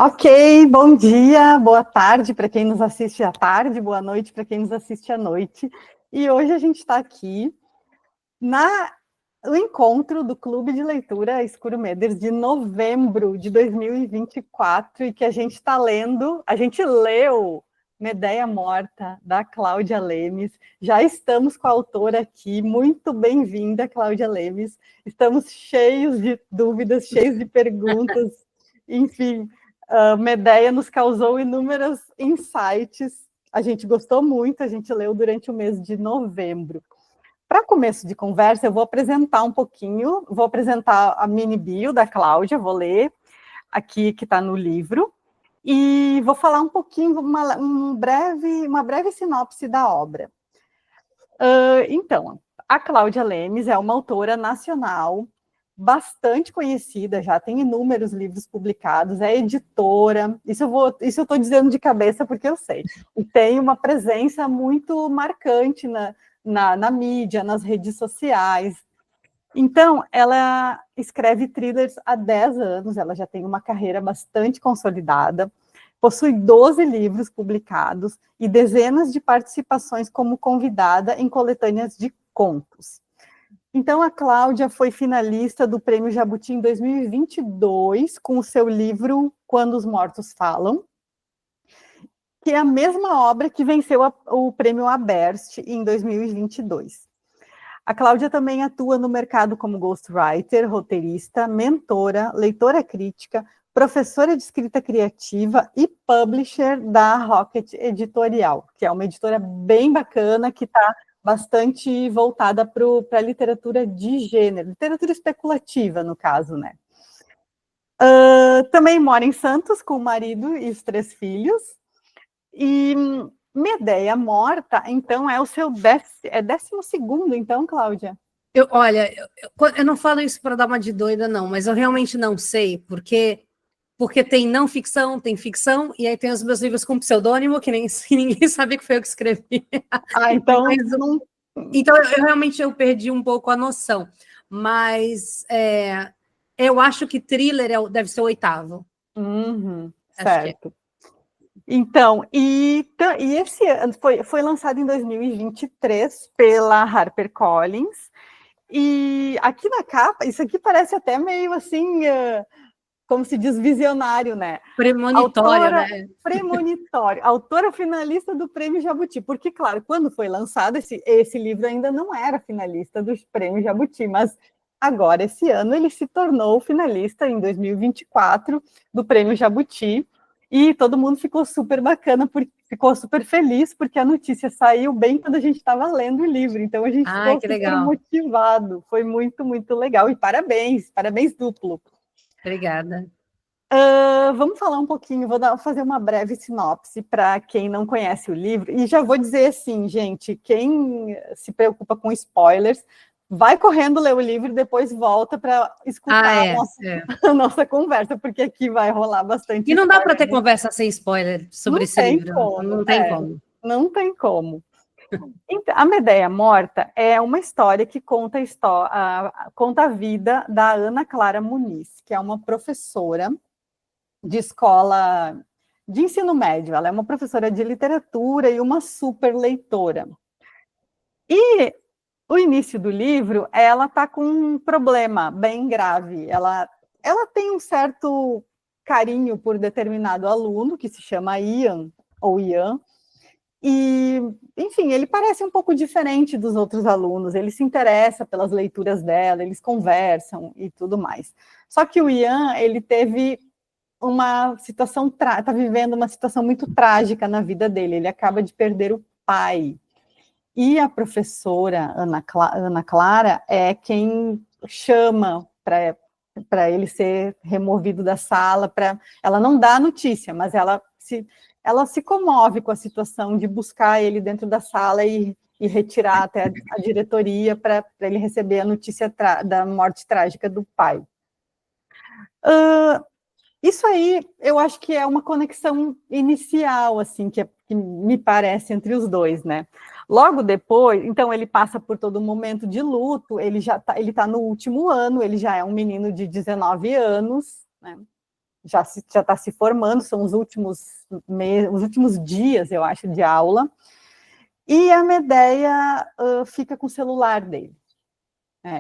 Ok, bom dia, boa tarde para quem nos assiste à tarde, boa noite para quem nos assiste à noite. E hoje a gente está aqui no encontro do Clube de Leitura Escuro Meders de novembro de 2024 e que a gente está lendo, a gente leu Medéia Morta, da Cláudia Lemes. Já estamos com a autora aqui, muito bem-vinda, Cláudia Lemes. Estamos cheios de dúvidas, cheios de perguntas, enfim... Medéia nos causou inúmeros insights, a gente gostou muito, a gente leu durante o mês de novembro. Para começo de conversa, eu vou apresentar um pouquinho, vou apresentar a mini bio da Cláudia, vou ler aqui que está no livro, e vou falar um pouquinho, uma breve sinopse da obra. Então, a Cláudia Lemes é uma autora nacional, bastante conhecida, já tem inúmeros livros publicados, é editora, isso eu estou dizendo de cabeça porque eu sei, e tem uma presença muito marcante na mídia, nas redes sociais. Então, ela escreve thrillers há 10 anos, ela já tem uma carreira bastante consolidada, possui 12 livros publicados e dezenas de participações como convidada em coletâneas de contos. Então, a Cláudia foi finalista do Prêmio Jabuti em 2022, com o seu livro Quando os Mortos Falam, que é a mesma obra que venceu o Prêmio Aberst em 2022. A Cláudia também atua no mercado como ghostwriter, roteirista, mentora, leitora crítica, professora de escrita criativa e publisher da Rocket Editorial, que é uma editora bem bacana, que está bastante voltada para a literatura de gênero, literatura especulativa, no caso, né? Também mora em Santos com o marido e os 3 filhos. E Medéia Morta, então, é o seu 12º, então, Cláudia? Olha, eu não falo isso para dar uma de doida, não, mas eu realmente não sei, porque tem não ficção, tem ficção, e aí tem os meus livros com pseudônimo, que ninguém sabe que foi eu que escrevi. Então... Então, eu realmente perdi um pouco a noção, mas eu acho que thriller deve ser o 8º. Certo. Então, e esse ano foi lançado em 2023 pela HarperCollins, e aqui na capa, isso aqui parece até meio assim, como se diz, visionário, né? Premonitório, né? Premonitório, autora finalista do Prêmio Jabuti, porque, claro, quando foi lançado, esse livro ainda não era finalista do Prêmio Jabuti, mas agora, esse ano, ele se tornou finalista, em 2024, do Prêmio Jabuti, e todo mundo ficou super bacana, ficou super feliz, porque a notícia saiu bem quando a gente estava lendo o livro, então a gente ficou super legal. Motivado, foi muito, muito legal, e parabéns duplo. Obrigada. Vamos falar um pouquinho, fazer uma breve sinopse para quem não conhece o livro, e já vou dizer assim, gente, quem se preocupa com spoilers, vai correndo ler o livro e depois volta para escutar a nossa conversa, porque aqui vai rolar bastante. E não dá para ter conversa sem spoiler sobre esse livro. Não tem como. Não tem como. Então, a Medéia Morta é uma história que conta a vida da Ana Clara Muniz, que é uma professora de escola de ensino médio. Ela é uma professora de literatura e uma super leitora. E o início do livro, ela está com um problema bem grave. Ela tem um certo carinho por determinado aluno, que se chama Ian, ou Ian, e, enfim, ele parece um pouco diferente dos outros alunos, ele se interessa pelas leituras dela, eles conversam e tudo mais. Só que o Ian, ele teve uma situação, está vivendo uma situação muito trágica na vida dele, ele acaba de perder o pai. E a professora Ana Clara é quem chama para ele ser removido da sala, ela não dá a notícia, mas ela se comove com a situação de buscar ele dentro da sala e retirar até a diretoria para ele receber a notícia da morte trágica do pai. Isso aí, eu acho que é uma conexão inicial, assim, que me parece entre os dois, né? Logo depois, então ele passa por todo um momento de luto, ele tá no último ano, ele já é um menino de 19 anos, né? já está se formando, são os últimos dias, eu acho, de aula, e a Medea fica com o celular dele.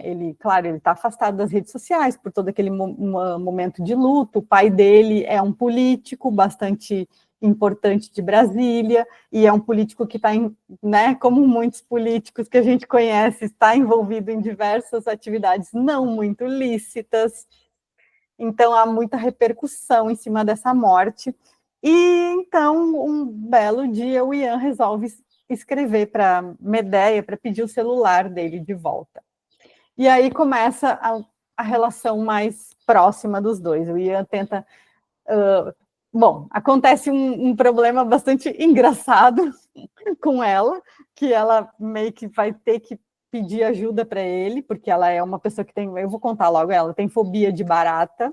Ele, claro, ele está afastado das redes sociais por todo aquele momento de luto. O pai dele é um político bastante importante de Brasília, e é um político que está, né, como muitos políticos que a gente conhece, está envolvido em diversas atividades não muito lícitas. Então, há muita repercussão em cima dessa morte. E, então, um belo dia, o Ian resolve escrever para Medea para pedir o celular dele de volta. E aí começa a relação mais próxima dos dois. O Ian tenta... bom, acontece um problema bastante engraçado com ela, que ela meio que vai ter que pedir ajuda para ele, porque ela é uma pessoa que tem... Eu vou contar logo, ela tem fobia de barata,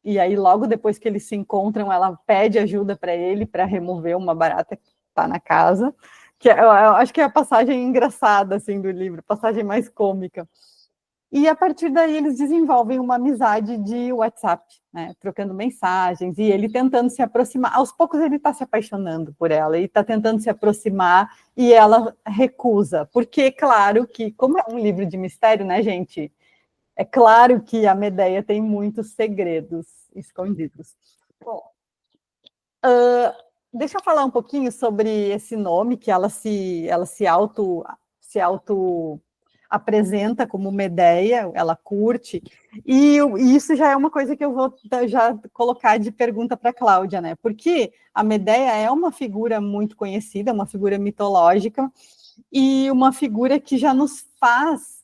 e aí logo depois que eles se encontram, ela pede ajuda para ele para remover uma barata que está na casa, que eu acho que é a passagem engraçada assim, do livro, a passagem mais cômica. E a partir daí eles desenvolvem uma amizade de WhatsApp, né, trocando mensagens, e ele tentando se aproximar. Aos poucos ele está se apaixonando por ela, e está tentando se aproximar, e ela recusa. Porque, claro que, como é um livro de mistério, né, gente? É claro que a Medea tem muitos segredos escondidos. Bom, deixa eu falar um pouquinho sobre esse nome, que ela se auto apresenta como Medea, ela curte, e isso já é uma coisa que eu vou já colocar de pergunta para a Cláudia, né? Porque a Medea é uma figura muito conhecida, uma figura mitológica, e uma figura que já nos faz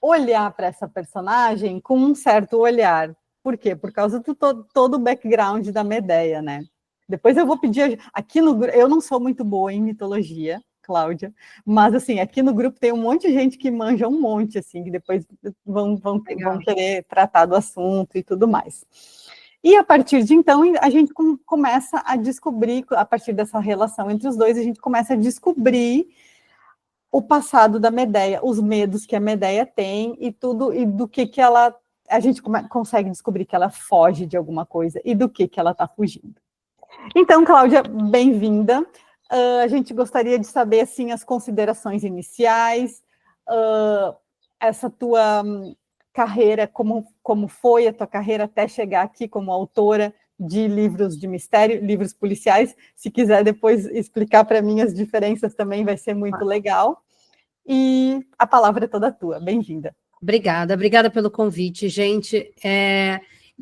olhar para essa personagem com um certo olhar. Por quê? Por causa de todo o background da Medea, né? Depois eu vou pedir... Aqui no grupo, eu não sou muito boa em mitologia, Cláudia, mas, assim, aqui no grupo tem um monte de gente que manja um monte, assim, que depois vão querer tratar do assunto e tudo mais. E, a partir de então, a gente começa a descobrir, a partir dessa relação entre os dois, a gente começa a descobrir o passado da Medea, os medos que a Medea tem e tudo, e do que ela... A gente consegue descobrir que ela foge de alguma coisa e do que ela está fugindo. Então, Cláudia, bem-vinda. A gente gostaria de saber, assim, as considerações iniciais, essa tua carreira, como foi a tua carreira até chegar aqui como autora de livros de mistério, livros policiais. Se quiser depois explicar para mim as diferenças também, vai ser muito legal. E a palavra é toda tua. Bem-vinda. Obrigada pelo convite, gente.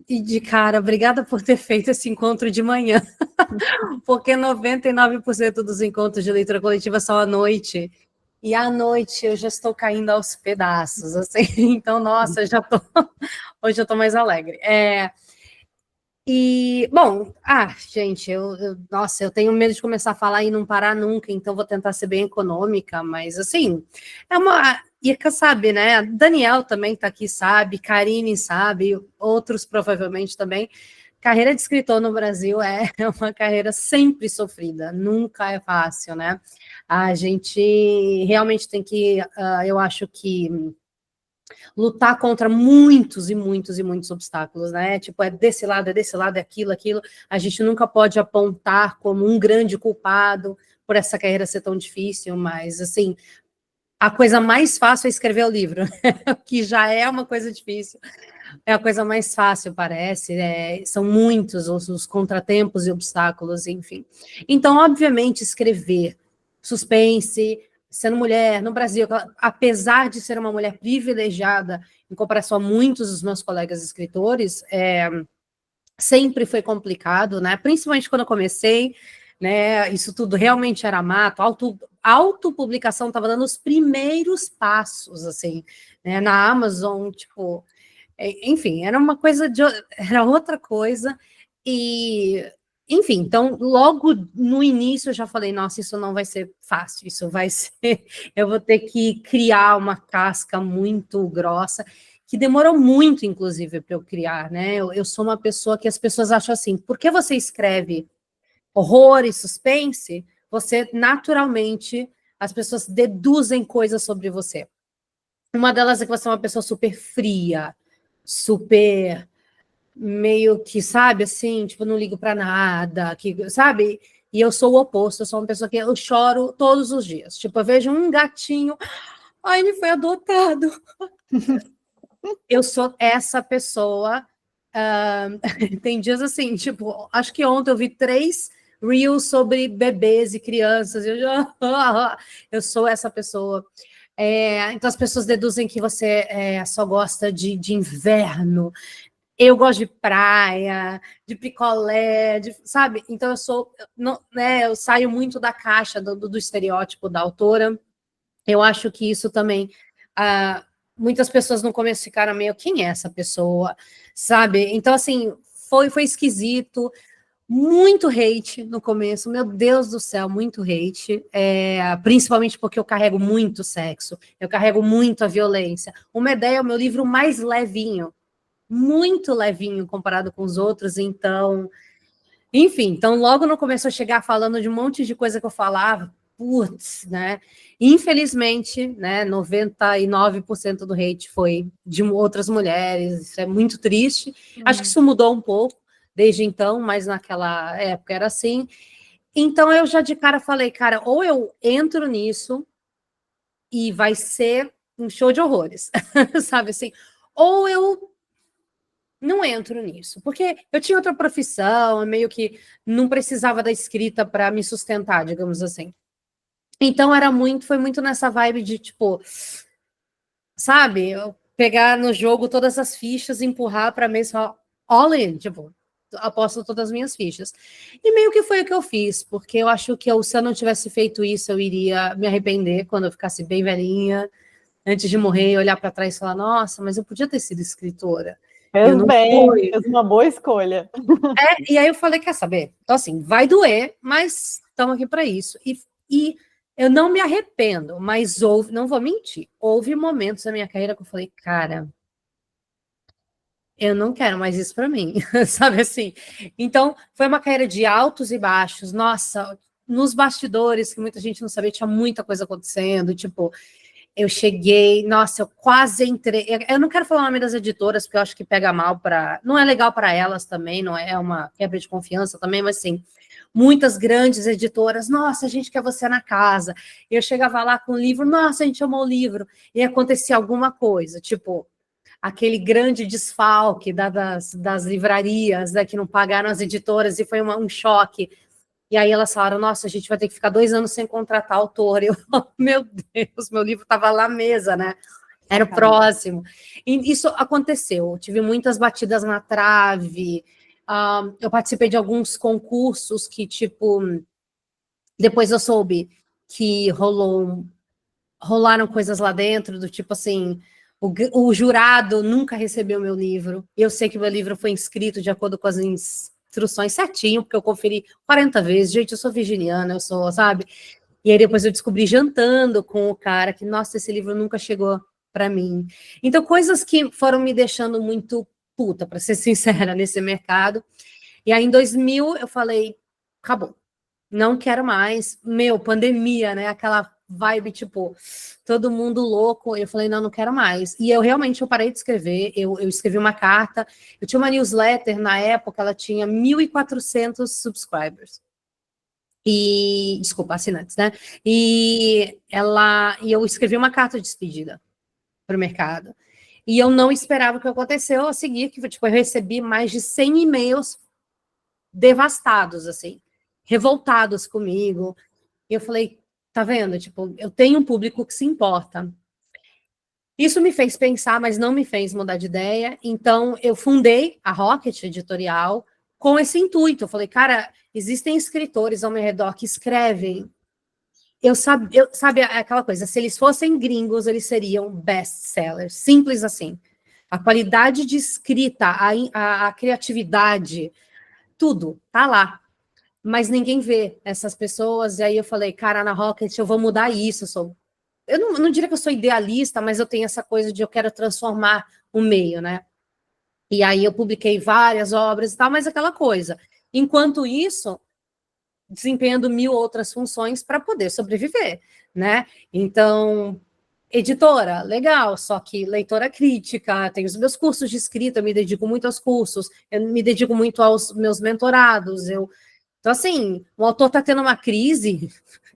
E de cara, obrigada por ter feito esse encontro de manhã, porque 99% dos encontros de leitura coletiva são à noite, e à noite eu já estou caindo aos pedaços, assim, então, nossa, hoje eu estou mais alegre. Bom, gente, nossa, eu tenho medo de começar a falar e não parar nunca, então vou tentar ser bem econômica, mas, assim, Ica sabe, né? Daniel também está aqui, sabe, Karine sabe, outros provavelmente também. Carreira de escritor no Brasil é uma carreira sempre sofrida, nunca é fácil, né? A gente realmente tem que, eu acho que, lutar contra muitos e muitos e muitos obstáculos, né? Tipo, é desse lado, é aquilo. A gente nunca pode apontar como um grande culpado por essa carreira ser tão difícil, mas, assim, a coisa mais fácil é escrever o livro, que já é uma coisa difícil. É a coisa mais fácil, parece. São muitos os contratempos e obstáculos, enfim. Então, obviamente, escrever suspense, sendo mulher no Brasil, apesar de ser uma mulher privilegiada em comparação a muitos dos meus colegas escritores, sempre foi complicado, né? Principalmente quando eu comecei, né? Isso tudo realmente era mato, autopublicação estava dando os primeiros passos, assim, né? Na Amazon, tipo, enfim, era uma coisa era outra coisa, e enfim, então logo no início eu já falei, nossa, isso não vai ser fácil, isso vai ser, eu vou ter que criar uma casca muito grossa, que demorou muito, inclusive, para eu criar, né? Eu sou uma pessoa que as pessoas acham assim, por que você escreve horror e suspense? Você, naturalmente, as pessoas deduzem coisas sobre você. Uma delas é que você é uma pessoa super fria, super meio que, sabe, assim, tipo, não ligo para nada, que, sabe? E eu sou o oposto, eu sou uma pessoa que eu choro todos os dias. Tipo, eu vejo um gatinho, ai, ele foi adotado. Eu sou essa pessoa. Tem dias assim, tipo, acho que ontem eu vi 3 reels sobre bebês e crianças. Eu sou essa pessoa. Então as pessoas deduzem que você só gosta de inverno. Eu gosto de praia, de picolé, sabe? Então eu sou, não, né? Eu saio muito da caixa do estereótipo da autora. Eu acho que isso também. ah, Muitas pessoas no começo ficaram meio, quem é essa pessoa? Sabe? Então, assim, foi esquisito. Muito hate no começo, meu Deus do céu, muito hate. Principalmente porque eu carrego muito sexo, eu carrego muito a violência. O Medea é o meu livro mais levinho, muito levinho comparado com os outros, então. Enfim, então logo no começo eu chegar falando de um monte de coisa que eu falava, putz, né? Infelizmente, né, 99% do hate foi de outras mulheres, isso é muito triste. Acho que isso mudou um pouco desde então, mas naquela época era assim. Então eu já de cara falei, cara, ou eu entro nisso e vai ser um show de horrores, sabe assim? Ou eu não entro nisso, porque eu tinha outra profissão, meio que não precisava da escrita para me sustentar, digamos assim. Então foi muito nessa vibe de tipo, sabe, eu pegar no jogo todas as fichas, empurrar para mesa all in, tipo, aposto todas as minhas fichas. E meio que foi o que eu fiz, porque eu acho que se eu não tivesse feito isso, eu iria me arrepender quando eu ficasse bem velhinha, antes de morrer, olhar para trás e falar, nossa, mas eu podia ter sido escritora. Eu Fez não bem, fui. fez uma boa escolha. E aí eu falei, quer saber? Então, assim, vai doer, mas estamos aqui para isso. E eu não me arrependo, mas não vou mentir, houve momentos na minha carreira que eu falei, cara, eu não quero mais isso para mim, sabe assim? Então, foi uma carreira de altos e baixos. Nossa, nos bastidores, que muita gente não sabia, tinha muita coisa acontecendo, tipo, eu cheguei, nossa, eu quase entrei. Eu não quero falar o nome das editoras, porque eu acho que pega mal para. Não é legal para elas também, não é uma quebra de confiança também, mas sim, muitas grandes editoras, nossa, a gente quer você na casa. Eu chegava lá com o livro, nossa, a gente amou o livro, e acontecia alguma coisa, tipo, aquele grande desfalque das livrarias, né, que não pagaram as editoras, e foi um choque. E aí elas falaram, nossa, a gente vai ter que ficar 2 anos sem contratar autor. Eu, meu Deus, meu livro estava lá na mesa, né? Era o próximo. E isso aconteceu. Eu tive muitas batidas na trave. Eu participei de alguns concursos que, tipo, depois eu soube que rolaram coisas lá dentro, do tipo assim, o jurado nunca recebeu meu livro. Eu sei que meu livro foi inscrito de acordo com as instruções certinho, porque eu conferi 40 vezes. Gente, eu sou virginiana, eu sou, sabe? E aí depois eu descobri jantando com o cara que, nossa, esse livro nunca chegou para mim. Então, coisas que foram me deixando muito puta, para ser sincera, nesse mercado. E aí, em 2000, eu falei, acabou. Não quero mais. Meu, pandemia, né? Aquela vibe, tipo, todo mundo louco. Eu falei, não, não quero mais. E eu parei de escrever. Eu escrevi uma carta. Eu tinha uma newsletter na época, ela tinha 1.400 subscribers. Desculpa, assinantes, né? E eu escrevi uma carta de despedida para o mercado. E eu não esperava o que aconteceu a seguir, que tipo, eu recebi mais de 100 e-mails devastados, assim, revoltados comigo. E eu falei, tá vendo? Tipo, eu tenho um público que se importa. Isso me fez pensar, mas não me fez mudar de ideia. Então, eu fundei a Rocket Editorial com esse intuito. Eu falei, cara, existem escritores ao meu redor que escrevem. Sabe aquela coisa, se eles fossem gringos, eles seriam best-sellers. Simples assim. A qualidade de escrita, a criatividade, tudo tá lá. Mas ninguém vê essas pessoas. E aí eu falei, cara, na Rocket eu vou mudar isso. Eu não diria que eu sou idealista, mas eu tenho essa coisa de eu quero transformar o meio, né? E aí eu publiquei várias obras e tal, mas aquela coisa. Enquanto isso, desempenhando 1000 outras funções para poder sobreviver, né? Então, editora, legal, só que leitora crítica, tenho os meus cursos de escrita, eu me dedico muito aos cursos, eu me dedico muito aos meus mentorados, então, assim, o autor está tendo uma crise,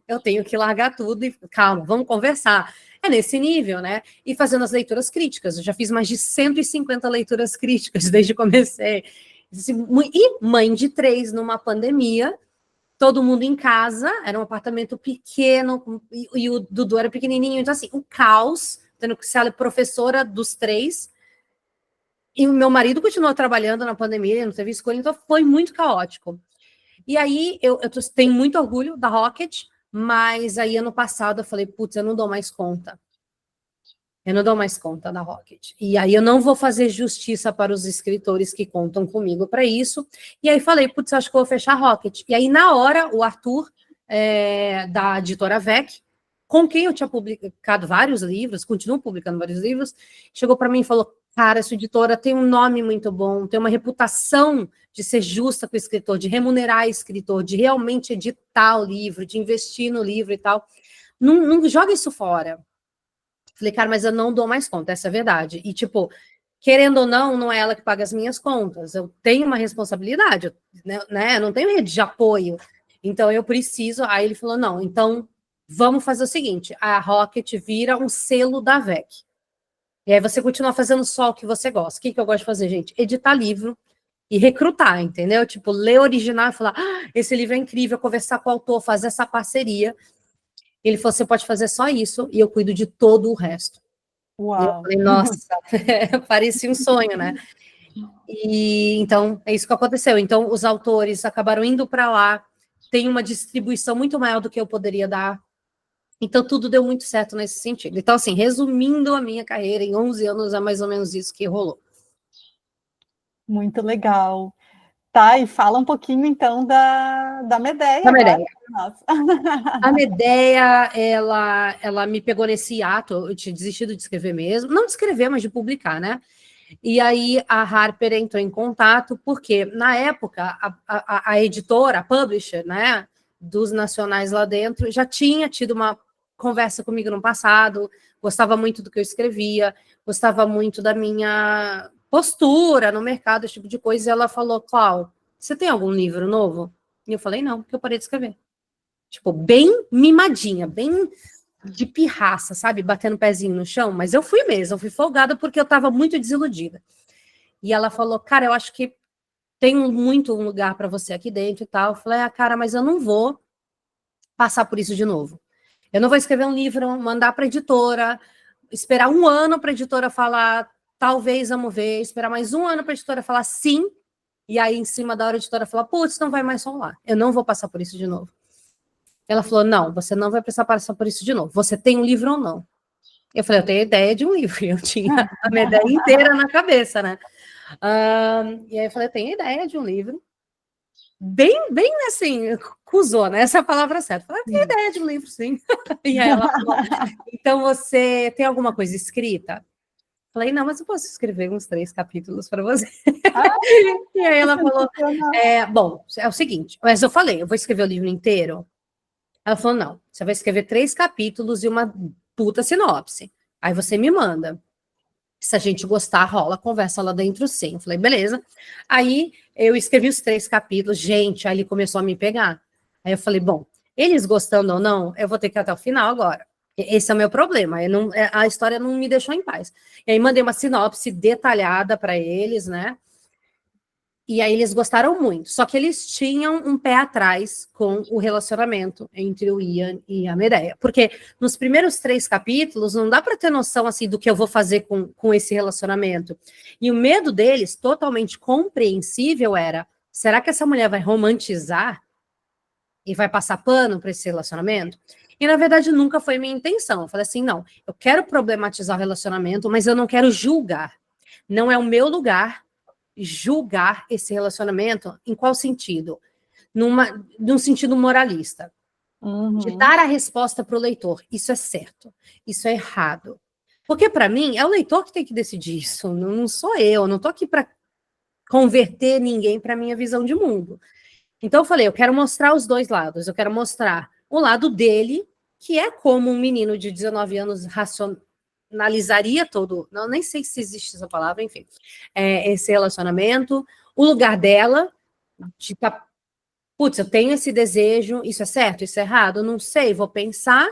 eu tenho que largar tudo e, calma, vamos conversar. É nesse nível, né? E fazendo as leituras críticas, eu já fiz mais de 150 leituras críticas desde que comecei. E mãe de 3 numa pandemia, todo mundo em casa, era um apartamento pequeno, e o Dudu era pequenininho, então assim, o caos, tendo que ser a professora dos 3, e o meu marido continuou trabalhando na pandemia, ele não teve escolha, então foi muito caótico. E aí, eu tenho muito orgulho da Rocket, mas aí ano passado eu falei, putz, eu não dou mais conta. Eu não dou mais conta da Rocket. E aí eu não vou fazer justiça para os escritores que contam comigo para isso. E aí falei, putz, acho que eu vou fechar a Rocket. E aí, na hora, o Arthur, da editora VEC, com quem eu tinha publicado vários livros, continuo publicando vários livros, chegou para mim e falou, cara, essa editora tem um nome muito bom, tem uma reputação de ser justa com o escritor, de remunerar o escritor, de realmente editar o livro, de investir no livro e tal. Não joga isso fora. Falei, cara, mas eu não dou mais conta, essa é a verdade. E, tipo, querendo ou não, não é ela que paga as minhas contas. Eu tenho uma responsabilidade, né? Eu não tenho rede de apoio. Então, eu preciso... Aí ele falou, não, então, vamos fazer o seguinte, a Rocket vira um selo da VEC. E aí você continua fazendo só o que você gosta. O que eu gosto de fazer, gente? Editar livro e recrutar, entendeu? Tipo, ler original e falar, esse livro é incrível, conversar com o autor, fazer essa parceria. Ele falou, você pode fazer só isso e eu cuido de todo o resto. Uau. E eu falei, nossa, parecia um sonho, né? E então, é isso que aconteceu. Então, os autores acabaram indo para lá, tem uma distribuição muito maior do que eu poderia dar. Então, tudo deu muito certo nesse sentido. Então, assim, resumindo a minha carreira, em 11 anos é mais ou menos isso que rolou. Muito legal. Tá, e fala um pouquinho, então, da Medéia. Da Medéia. Nossa. A Medéia, ela me pegou nesse ato, eu tinha desistido de escrever mesmo, não de escrever, mas de publicar, né? E aí a Harper entrou em contato, porque na época a editora, a publisher, né, dos nacionais lá dentro, já tinha tido uma conversa comigo no passado, gostava muito do que eu escrevia, gostava muito da minha postura no mercado, esse tipo de coisa, e ela falou, Clau, você tem algum livro novo? E eu falei, não, porque eu parei de escrever. Tipo, bem mimadinha, bem de pirraça, sabe? Batendo o pezinho no chão, mas eu fui mesmo, eu fui folgada porque eu estava muito desiludida. E ela falou, cara, eu acho que tem muito um lugar para você aqui dentro e tal. Eu falei, cara, mas eu não vou passar por isso de novo. Eu não vou escrever um livro, mandar para a editora, esperar um ano para a editora falar, talvez vamos ver, esperar mais um ano para a editora falar sim, e aí em cima da hora a editora falar, putz, não vai mais rolar. Eu não vou passar por isso de novo. Ela falou, não, você não vai precisar passar por isso de novo. Você tem um livro ou não? Eu falei, eu tenho ideia de um livro. Eu tinha a minha ideia inteira na cabeça, né? E aí eu falei, eu tenho ideia de um livro. Bem assim, cuzou, né? Essa é a palavra certa. Eu falei, eu tenho ideia de um livro, sim. E aí ela falou, então você tem alguma coisa escrita? Eu falei, não, mas eu posso escrever uns 3 capítulos para você. E aí ela falou, bom, é o seguinte, mas eu falei, eu vou escrever o livro inteiro? Ela falou, não, você vai escrever 3 capítulos e uma puta sinopse. Aí você me manda. Se a gente gostar, rola, conversa lá dentro, sim. Eu falei, beleza. Aí eu escrevi os 3 capítulos, gente, aí ele começou a me pegar. Aí eu falei, bom, eles gostando ou não, eu vou ter que ir até o final agora. Esse é o meu problema. A história não me deixou em paz. E aí mandei uma sinopse detalhada para eles, né? E aí eles gostaram muito, só que eles tinham um pé atrás com o relacionamento entre o Ian e a Medéia, porque nos primeiros 3 capítulos não dá para ter noção assim do que eu vou fazer com esse relacionamento. E o medo deles, totalmente compreensível, era: será que essa mulher vai romantizar e vai passar pano para esse relacionamento? E na verdade nunca foi minha intenção. Eu falei assim, não, eu quero problematizar o relacionamento, mas eu não quero julgar. Não é o meu lugar julgar esse relacionamento. Em qual sentido? Num sentido moralista. De dar a resposta para o leitor. Isso é certo. Isso é errado. Porque, para mim, é o leitor que tem que decidir isso. Não sou eu. Não estou aqui para converter ninguém para a minha visão de mundo. Então, eu falei, eu quero mostrar os 2 lados. Eu quero mostrar o lado dele que é como um menino de 19 anos racionalizaria todo, não, nem sei se existe essa palavra, enfim, esse relacionamento, o lugar dela, tipo, putz, eu tenho esse desejo, isso é certo, isso é errado? Eu não sei, vou pensar.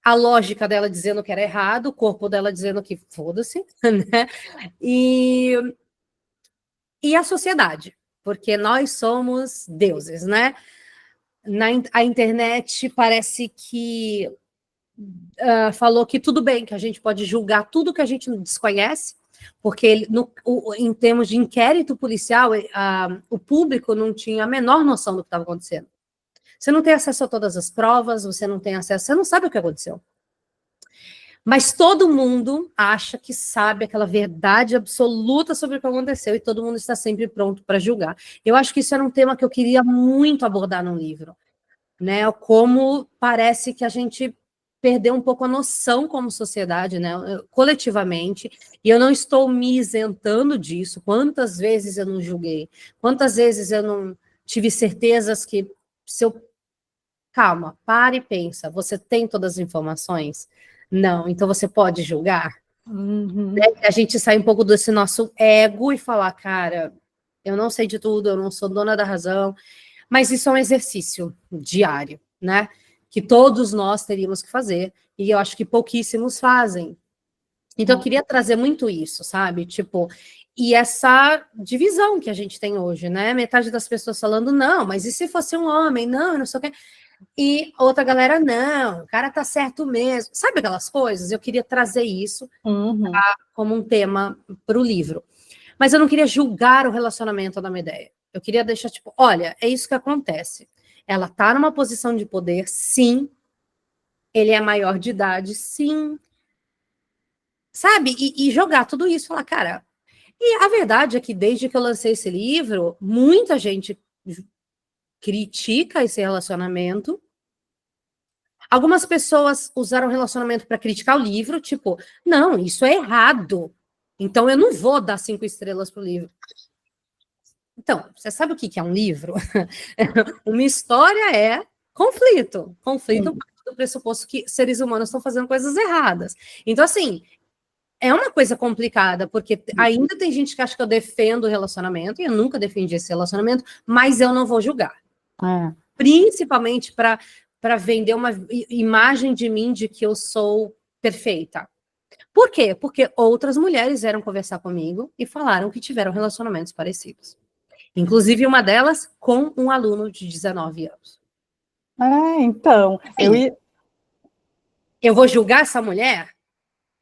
A lógica dela dizendo que era errado, o corpo dela dizendo que foda-se, né? E a sociedade, porque nós somos deuses, né? A internet parece que falou que tudo bem, que a gente pode julgar tudo que a gente desconhece, porque em termos de inquérito policial, o público não tinha a menor noção do que estava acontecendo. Você não tem acesso a todas as provas, você não tem acesso, você não sabe o que aconteceu. Mas todo mundo acha que sabe aquela verdade absoluta sobre o que aconteceu e todo mundo está sempre pronto para julgar. Eu acho que isso era um tema que eu queria muito abordar no livro, né? Como parece que a gente perdeu um pouco a noção como sociedade, né? Coletivamente, e eu não estou me isentando disso. Quantas vezes eu não julguei? Quantas vezes eu não tive certezas que se eu calma, para e pensa. Você tem todas as informações? Não, então você pode julgar? Uhum. Né? A gente sai um pouco desse nosso ego e falar, cara, eu não sei de tudo, eu não sou dona da razão, mas isso é um exercício diário, né? Que todos nós teríamos que fazer, e eu acho que pouquíssimos fazem. Então, eu queria trazer muito isso, sabe? Tipo, e essa divisão que a gente tem hoje, né? Metade das pessoas falando, não, mas e se fosse um homem? Não, não sei o quê. E outra galera, não, o cara tá certo mesmo. Sabe aquelas coisas? Eu queria trazer isso como um tema para o livro. Mas eu não queria julgar o relacionamento da Medea. Eu queria deixar, tipo, olha, é isso que acontece. Ela tá numa posição de poder, sim. Ele é maior de idade, sim. Sabe? E jogar tudo isso, falar, cara. E a verdade é que desde que eu lancei esse livro, muita gente critica esse relacionamento. Algumas pessoas usaram o relacionamento para criticar o livro, tipo, não, isso é errado. Então eu não vou dar 5 estrelas pro livro. Então, você sabe o que é um livro? Uma história é conflito. Conflito do pressuposto que seres humanos estão fazendo coisas erradas. Então, assim, é uma coisa complicada, porque ainda tem gente que acha que eu defendo o relacionamento, e eu nunca defendi esse relacionamento, mas eu não vou julgar. Principalmente para vender uma imagem de mim de que eu sou perfeita. Por quê? Porque outras mulheres vieram conversar comigo e falaram que tiveram relacionamentos parecidos. Inclusive uma delas com um aluno de 19 anos. Então, eu vou julgar essa mulher?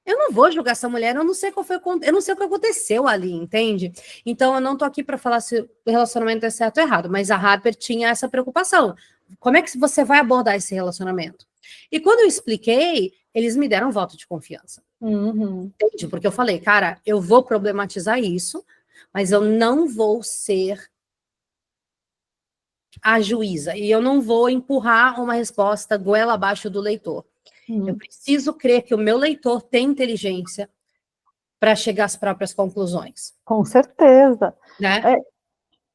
Eu não vou julgar essa mulher, eu não sei qual foi eu não sei o que aconteceu ali, entende? Então eu não tô aqui para falar se o relacionamento é certo ou errado, mas a Harper tinha essa preocupação. Como é que você vai abordar esse relacionamento? E quando eu expliquei, eles me deram um voto de confiança. Entende? Porque eu falei, cara, eu vou problematizar isso, mas eu não vou ser a juíza e eu não vou empurrar uma resposta goela abaixo do leitor. Eu preciso crer que o meu leitor tem inteligência para chegar às próprias conclusões. Com certeza. Né?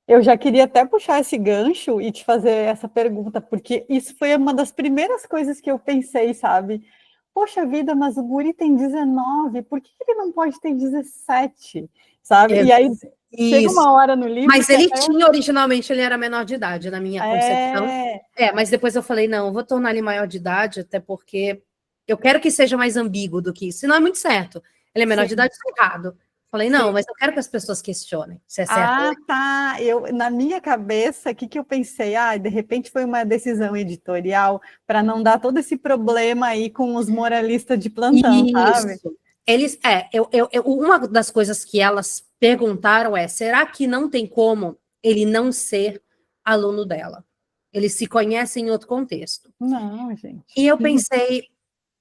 Eu já queria até puxar esse gancho e te fazer essa pergunta, porque isso foi uma das primeiras coisas que eu pensei, sabe? Poxa vida, mas o guri tem 19, por que ele não pode ter 17? Sabe? E aí chega uma hora no livro... Mas ele tinha, originalmente, ele era menor de idade, na minha concepção. Mas depois eu falei, não, eu vou tornar ele maior de idade, até porque eu quero que seja mais ambíguo do que isso. Senão é muito certo. Ele é menor de idade, está errado. Falei, não, mas eu quero que as pessoas questionem se é certo. Tá. Na minha cabeça, o que eu pensei? De repente foi uma decisão editorial para não dar todo esse problema aí com os moralistas de plantão, sabe? Eles, uma das coisas que elas perguntaram será que não tem como ele não ser aluno dela? Eles se conhecem em outro contexto. Não, gente. E eu pensei,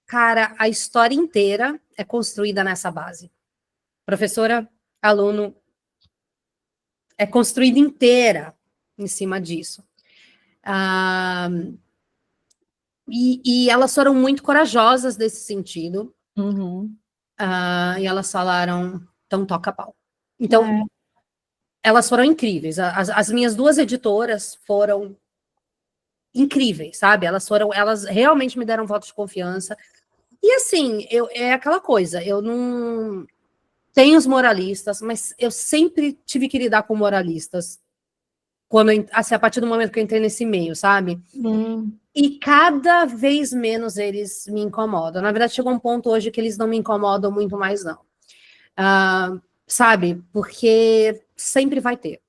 cara, a história inteira é construída nessa base. Professora, aluno, é construída inteira em cima disso. E elas foram muito corajosas nesse sentido. E elas falaram, então toca pau. Então, elas foram incríveis. As minhas duas editoras foram incríveis, sabe? Elas realmente me deram voto de confiança. E assim, é aquela coisa, eu não tenho os moralistas, mas eu sempre tive que lidar com moralistas assim, a partir do momento que eu entrei nesse meio, sabe? E cada vez menos eles me incomodam. Na verdade, chegou um ponto hoje que eles não me incomodam muito mais, não. Sabe? Porque sempre vai ter.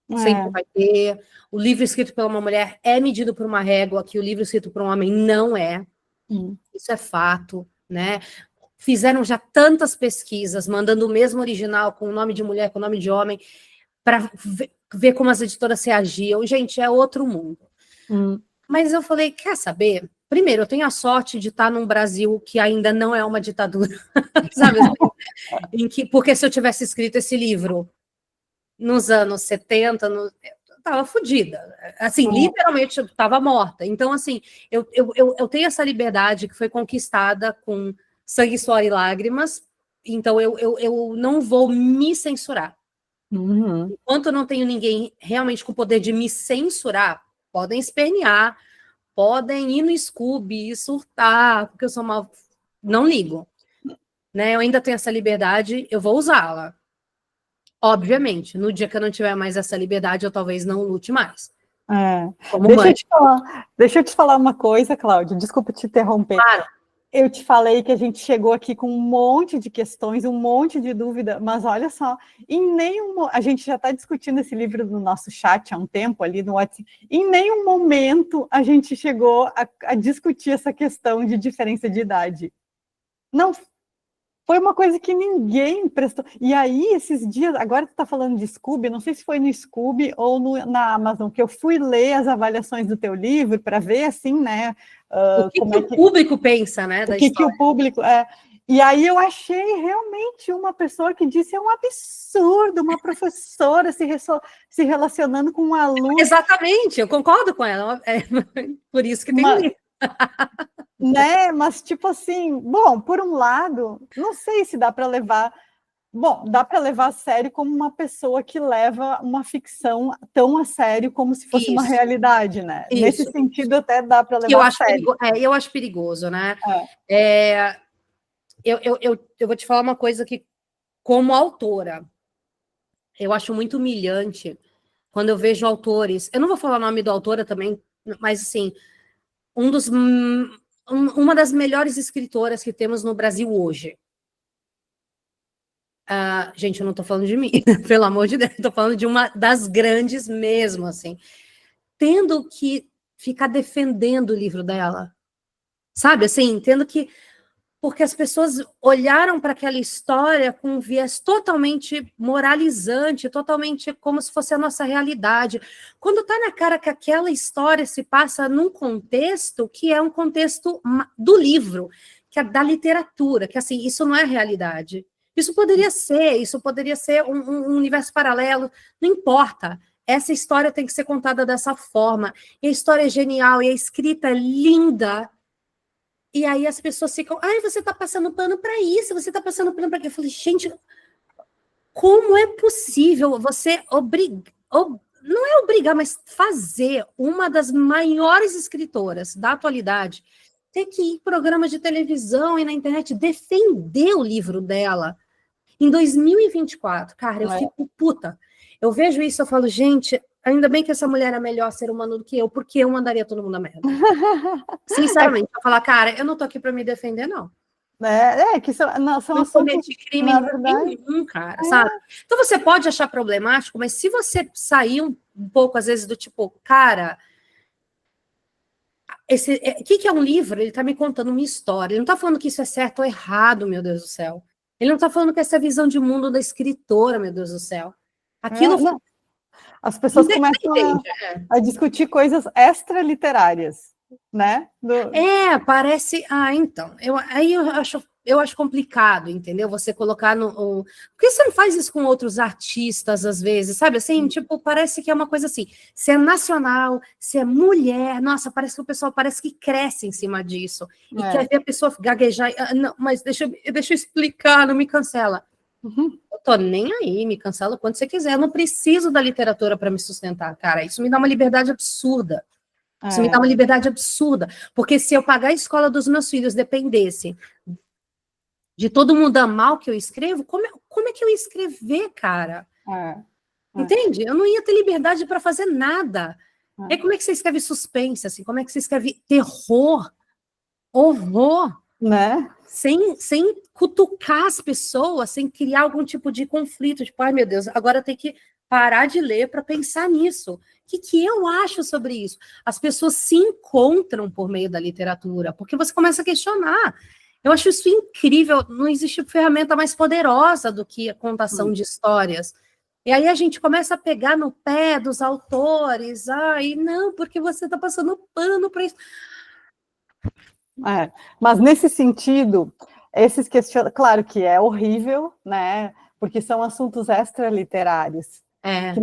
Sempre vai ter. O livro escrito por uma mulher é medido por uma régua, que o livro escrito por um homem não é. Isso é fato, né? Fizeram já tantas pesquisas, mandando o mesmo original com o nome de mulher, com o nome de homem, para ver como as editoras reagiam. Gente, é outro mundo. Mas eu falei, quer saber? Primeiro, eu tenho a sorte de estar num Brasil que ainda não é uma ditadura, sabe? Porque se eu tivesse escrito esse livro nos anos 70, eu estava fodida. Assim, literalmente, eu estava morta. Então, assim, eu tenho essa liberdade que foi conquistada com sangue, suor e lágrimas, então eu não vou me censurar. Enquanto eu não tenho ninguém realmente com o poder de me censurar, podem espernear, podem ir no Scooby e surtar, porque eu sou mal... Não ligo. Né? Eu ainda tenho essa liberdade, eu vou usá-la. Obviamente, no dia que eu não tiver mais essa liberdade, eu talvez não lute mais. Deixa eu te falar uma coisa, Cláudia, desculpa te interromper. Claro. Eu te falei que a gente chegou aqui com um monte de questões, um monte de dúvida, mas olha só, a gente já está discutindo esse livro no nosso chat há um tempo ali no WhatsApp, em nenhum momento a gente chegou a discutir essa questão de diferença de idade. Não, foi uma coisa que ninguém prestou. E aí, esses dias, agora tu está falando de Scooby, não sei se foi no Scooby ou na Amazon, que eu fui ler as avaliações do teu livro para ver, assim, né? O que o público pensa, né? O que o público... E aí eu achei realmente uma pessoa que disse, é um absurdo, uma professora se relacionando com um aluno. Exatamente, eu concordo com ela. É por isso que tem livro. Né? Mas, tipo assim, bom, por um lado, não sei se dá para levar... Bom, dá para levar a sério como uma pessoa que leva uma ficção tão a sério como se fosse uma realidade, né? Nesse sentido, até dá para levar a sério. Eu acho perigoso, né? Eu vou te falar uma coisa que, como autora, eu acho muito humilhante quando eu vejo autores... Eu não vou falar o nome do autora também, mas, assim, uma das melhores escritoras que temos no Brasil hoje. Gente, eu não estou falando de mim, pelo amor de Deus, estou falando de uma das grandes mesmo, assim, tendo que ficar defendendo o livro dela, sabe, assim, tendo que... Porque as pessoas olharam para aquela história com um viés totalmente moralizante, totalmente como se fosse a nossa realidade. Quando está na cara que aquela história se passa num contexto que é um contexto do livro, que é da literatura, que assim, isso não é realidade. Isso poderia ser um universo paralelo, não importa. Essa história tem que ser contada dessa forma. E a história é genial, e a escrita é linda. E aí as pessoas ficam, você está passando pano para isso, você está passando pano para aquilo. Eu falei, gente, como é possível você não é obrigar, mas fazer uma das maiores escritoras da atualidade ter que ir em programas de televisão e na internet defender o livro dela em 2024? Cara, eu fico puta. Eu vejo isso, eu falo, gente, ainda bem que essa mulher é melhor ser humano do que eu, porque eu mandaria todo mundo a merda. Sinceramente, eu falar, cara, eu não tô aqui para me defender, não. Que são não cometi crime nenhum, cara, sabe? Então você pode achar problemático, mas se você sair um pouco, às vezes, do tipo, cara, o que é um livro? Ele tá me contando uma história. Ele não tá falando que isso é certo ou errado, meu Deus do céu. Ele não tá falando que essa é a visão de mundo da escritora, meu Deus do céu. Aquilo... As pessoas começam a discutir coisas extraliterárias, né? Parece... então. Eu acho complicado, entendeu? Você colocar no... Por que você não faz isso com outros artistas, às vezes? Sabe, assim, tipo, parece que é uma coisa assim. Se é nacional, se é mulher, nossa, parece que o pessoal parece que cresce em cima disso. E quer ver a pessoa gaguejar. Não, mas deixa eu explicar, não me cancela. Eu tô nem aí, me cancela quando você quiser. Eu não preciso da literatura para me sustentar, cara. Isso me dá uma liberdade absurda. Isso me dá uma liberdade absurda, porque se eu pagar a escola dos meus filhos dependesse de todo mundo amar o que eu escrevo, como é que eu ia escrever, cara? Entende? Eu não ia ter liberdade para fazer nada. E como é que você escreve suspense, assim? Como é que você escreve terror, horror, né? Sem cutucar as pessoas, sem criar algum tipo de conflito, tipo, ai meu Deus, agora eu tenho que parar de ler para pensar nisso. O que eu acho sobre isso? As pessoas se encontram por meio da literatura, porque você começa a questionar. Eu acho isso incrível, não existe ferramenta mais poderosa do que a contação de histórias. E aí a gente começa a pegar no pé dos autores, não, porque você está passando pano para isso. Mas nesse sentido, esses questionamentos, claro que é horrível, né? Porque são assuntos extraliterários. Que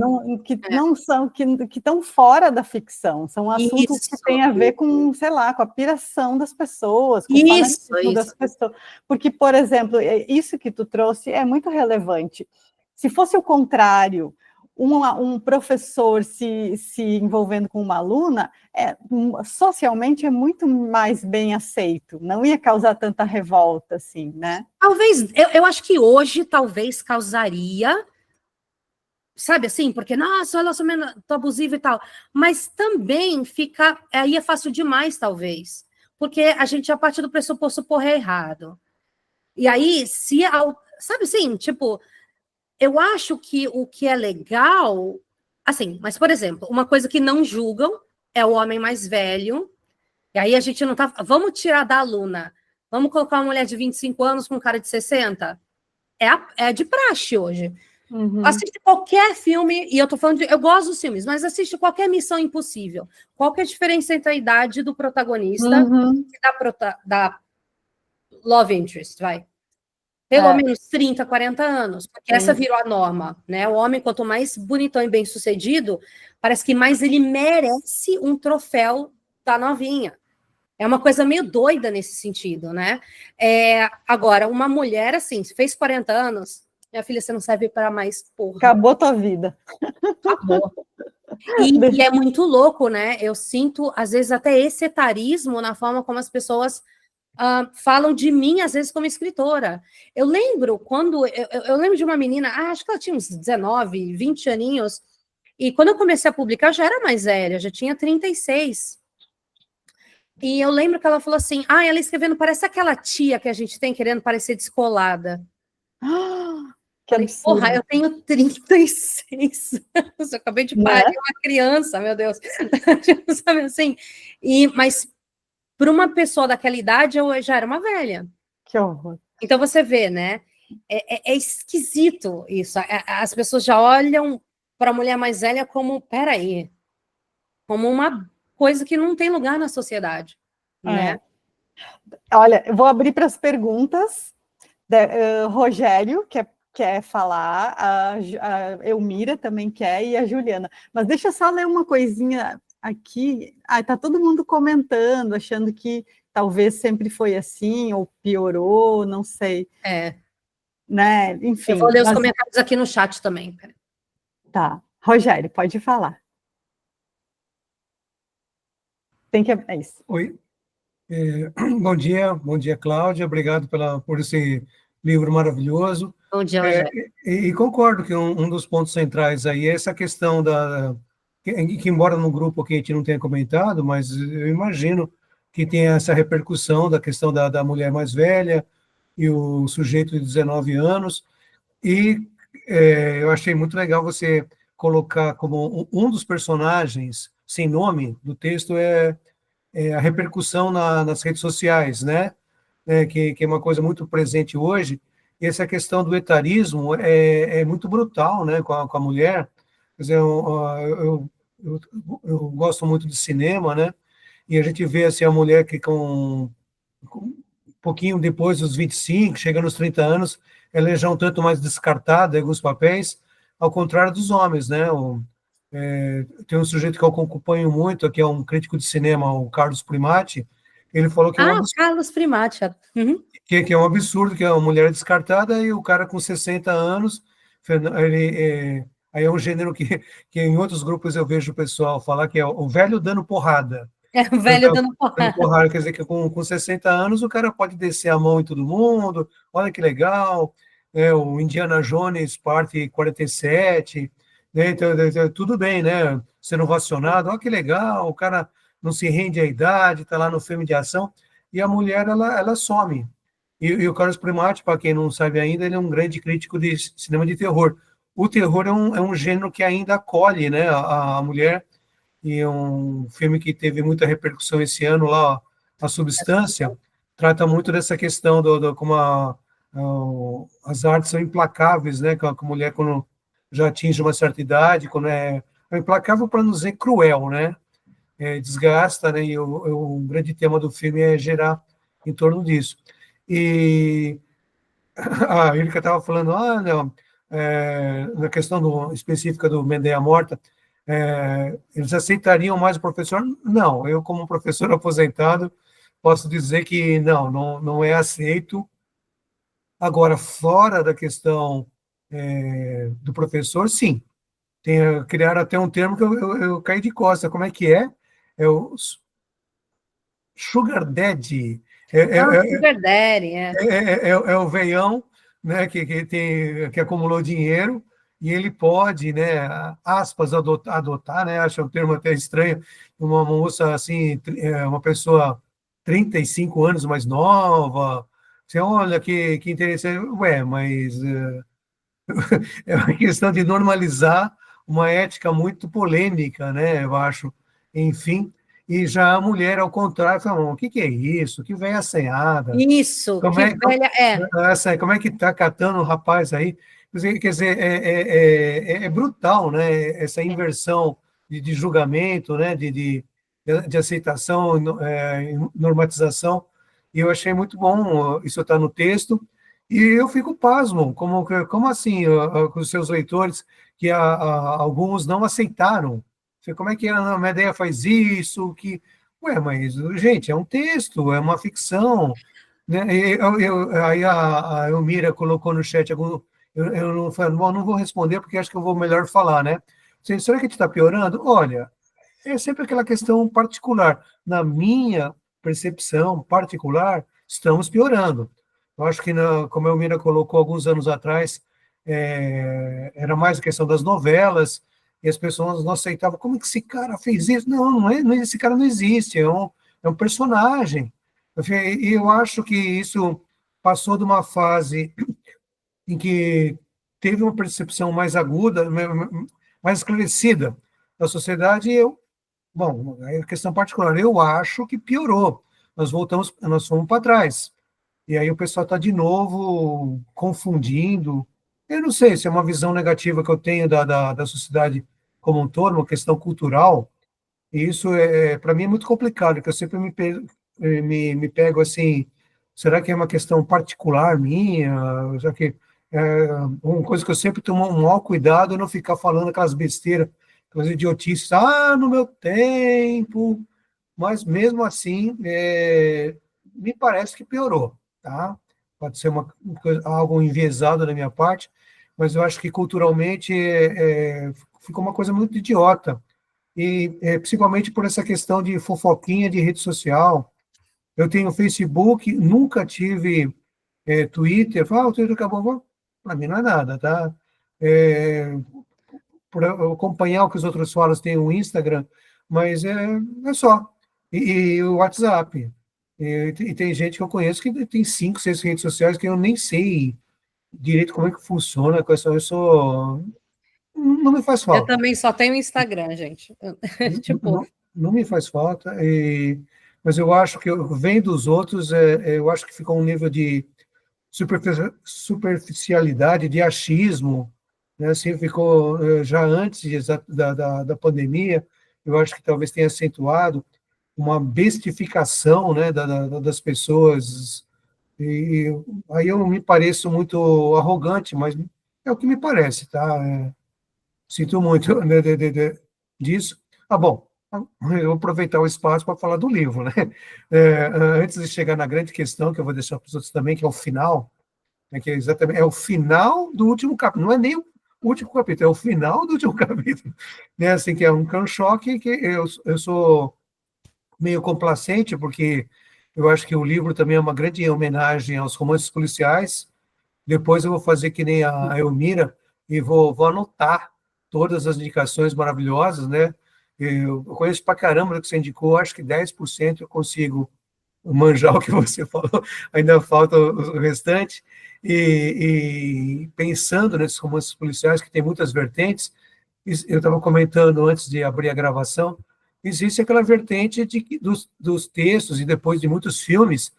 não são, que estão fora da ficção, são assuntos que têm a ver com, sei lá, com a piração das pessoas, com o fanatismo das pessoas. Porque, por exemplo, isso que tu trouxe é muito relevante. Se fosse o contrário, um professor se envolvendo com uma aluna, socialmente é muito mais bem aceito, não ia causar tanta revolta, assim, né? Talvez, eu acho que hoje talvez causaria, sabe assim, porque, nossa, relacionamento abusivo e tal, mas também fica, aí é fácil demais, talvez, porque a gente já parte do pressuposto porra errado. E aí, sabe assim, tipo, eu acho que o que é legal, assim, mas, por exemplo, uma coisa que não julgam é o homem mais velho, e aí a gente não tá, vamos tirar da aluna, vamos colocar uma mulher de 25 anos com um cara de 60? É de praxe hoje. Uhum. Assiste qualquer filme, e eu tô falando eu gosto dos filmes, mas assiste qualquer Missão Impossível. Qual que é a diferença entre a idade do protagonista e da love interest, vai? Pelo menos 30, 40 anos, porque essa virou a norma, né? O homem, quanto mais bonitão e bem-sucedido, parece que mais ele merece um troféu da novinha. É uma coisa meio doida nesse sentido, né? Agora, uma mulher, assim, fez 40 anos, minha filha, você não serve para mais porra. Acabou tua vida. Acabou. E é muito louco, né? Eu sinto, às vezes, até esse etarismo na forma como as pessoas falam de mim, às vezes, como escritora. Eu lembro quando... Eu lembro de uma menina, acho que ela tinha uns 19, 20 aninhos, e quando eu comecei a publicar, eu já era mais velha, já tinha 36. E eu lembro que ela falou assim, ela escrevendo, parece aquela tia que a gente tem querendo parecer descolada. Que absurdo. Porra, eu tenho 36 anos, eu acabei de parir uma criança, meu Deus. Sabe assim? Mas para uma pessoa daquela idade, eu já era uma velha. Que horror. Então você vê, né? É esquisito isso. As pessoas já olham para a mulher mais velha como, peraí, como uma coisa que não tem lugar na sociedade, né? Olha, eu vou abrir para as perguntas. Rogério quer falar, a Elmira também quer, e a Juliana. Mas deixa eu só ler uma coisinha aqui. Tá todo mundo comentando, achando que talvez sempre foi assim, ou piorou, não sei. Né? Enfim. Eu vou ler os comentários aqui no chat também. Tá. Rogério, pode falar. É isso. Oi. Bom dia, Cláudia. Obrigado por esse livro maravilhoso. Bom dia, Rogério. E concordo que um dos pontos centrais aí é essa questão que embora no grupo aqui a gente não tenha comentado, mas eu imagino que tenha essa repercussão da questão da mulher mais velha e o sujeito de 19 anos. E eu achei muito legal você colocar como um dos personagens sem nome do texto a repercussão nas redes sociais, né? Que é uma coisa muito presente hoje. E essa questão do etarismo é muito brutal, né, com a mulher. Quer dizer, eu gosto muito de cinema, né? E a gente vê assim, a mulher que com um pouquinho depois dos 25, chegando aos 30 anos, ela é já um tanto mais descartada em alguns papéis, ao contrário dos homens, né? Tem um sujeito que eu acompanho muito, que é um crítico de cinema, o Carlos Primati. Ele falou que é um absurdo, Carlos Primati. Uhum. que é um absurdo, que é uma mulher descartada e o cara com 60 anos, Aí é um gênero que em outros grupos eu vejo o pessoal falar que é o velho dando porrada. É o velho dando Dando porrada. porrada, quer dizer que com 60 anos o cara pode descer a mão em todo mundo, olha que legal, o Indiana Jones parte 47, né, então, tudo bem, né, sendo vacionado, olha que legal, o cara não se rende à idade, está lá no filme de ação, e a mulher, ela some. E o Carlos Primati, para quem não sabe ainda, ele é um grande crítico de cinema de terror. O terror é um gênero que ainda acolhe, né, a mulher, e é um filme que teve muita repercussão esse ano lá, A Substância, trata muito dessa questão como as artes são implacáveis, né, com a mulher quando já atinge uma certa idade, quando é implacável para não dizer cruel, né, desgasta, né, e o grande tema do filme é gerar em torno disso. E a Erika estava falando, não, na questão específica do Mendeia Morta, eles aceitariam mais o professor? Não, eu como professor aposentado posso dizer que não é aceito. Agora, fora da questão do professor, sim. Criaram até um termo que eu caí de costa. Como é que é? É o Sugar Daddy. Sugar Daddy, É o veião, né, que acumulou dinheiro e ele pode, né, aspas, adotar, né, acho um termo até estranho, uma moça assim, uma pessoa 35 anos mais nova, você olha que interessante, mas é uma questão de normalizar uma ética muito polêmica, né, eu acho, enfim, e já a mulher, ao contrário, fala, o que é isso? Que velha assanhada. Isso, Como que é, velha como é que está catando o rapaz aí? Quer dizer, é brutal, né? Essa inversão de julgamento, né? De aceitação, normatização. E eu achei muito bom isso está no texto. E eu fico pasmo, como assim, com os seus leitores, que alguns não aceitaram? Como é que a Medea faz isso? Mas, gente, é um texto, é uma ficção, né? Aí a Elmira colocou no chat eu não falei, bom, não vou responder porque acho que eu vou melhor falar, né? Será que a gente está piorando? Olha, é sempre aquela questão particular. Na minha percepção particular, estamos piorando. Eu acho que, como a Elmira colocou alguns anos atrás, era mais a questão das novelas, e as pessoas não aceitavam. Como é que esse cara fez isso? Esse cara não existe, é um personagem. E eu acho que isso passou de uma fase em que teve uma percepção mais aguda, mais esclarecida da sociedade, bom, é questão particular, eu acho que piorou. Nós fomos para trás. E aí o pessoal está de novo confundindo. Eu não sei se é uma visão negativa que eu tenho da sociedade como um todo, uma questão cultural. E isso, para mim, é muito complicado, porque eu sempre me pego assim, será que é uma questão particular minha? Já que uma coisa que eu sempre tomo um maior cuidado é não ficar falando aquelas besteiras, aquelas idiotices, no meu tempo, mas mesmo assim, me parece que piorou, tá? Pode ser algo enviesado da minha parte, mas eu acho que culturalmente ficou uma coisa muito idiota, e principalmente por essa questão de fofoquinha de rede social. Eu tenho Facebook, nunca tive Twitter, o Twitter acabou, para mim não é nada, tá? Por eu acompanhar o que os outros falam, tem o Instagram, mas é só. E o WhatsApp. E tem gente que eu conheço que tem 5, 6 redes sociais que eu nem sei direito como é que funciona. Não me faz Eu falta. também só tenho Instagram, gente. Tipo, Não me faz falta, mas eu acho que vem dos outros, eu acho que ficou um nível de superficialidade, de achismo, né? Assim, ficou já antes da pandemia, eu acho que talvez tenha acentuado uma bestificação, né, das pessoas, e aí eu me pareço muito arrogante, mas é o que me parece, tá? Sinto muito né, disso. Bom, eu vou aproveitar o espaço para falar do livro, né? Antes de chegar na grande questão, que eu vou deixar para os outros também, que é o final, né, que é exatamente o final do último capítulo, não é nem o último capítulo, é o final do último capítulo, né? Assim, que é um choque que eu sou meio complacente, porque eu acho que o livro também é uma grande homenagem aos romances policiais. Depois eu vou fazer que nem a Elmira e vou anotar todas as indicações maravilhosas, né? Eu conheço pra caramba do que você indicou, acho que 10% eu consigo manjar o que você falou, ainda falta o restante. E pensando nesses romances policiais, que tem muitas vertentes, eu estava comentando antes de abrir a gravação, existe aquela vertente dos textos e depois de muitos filmes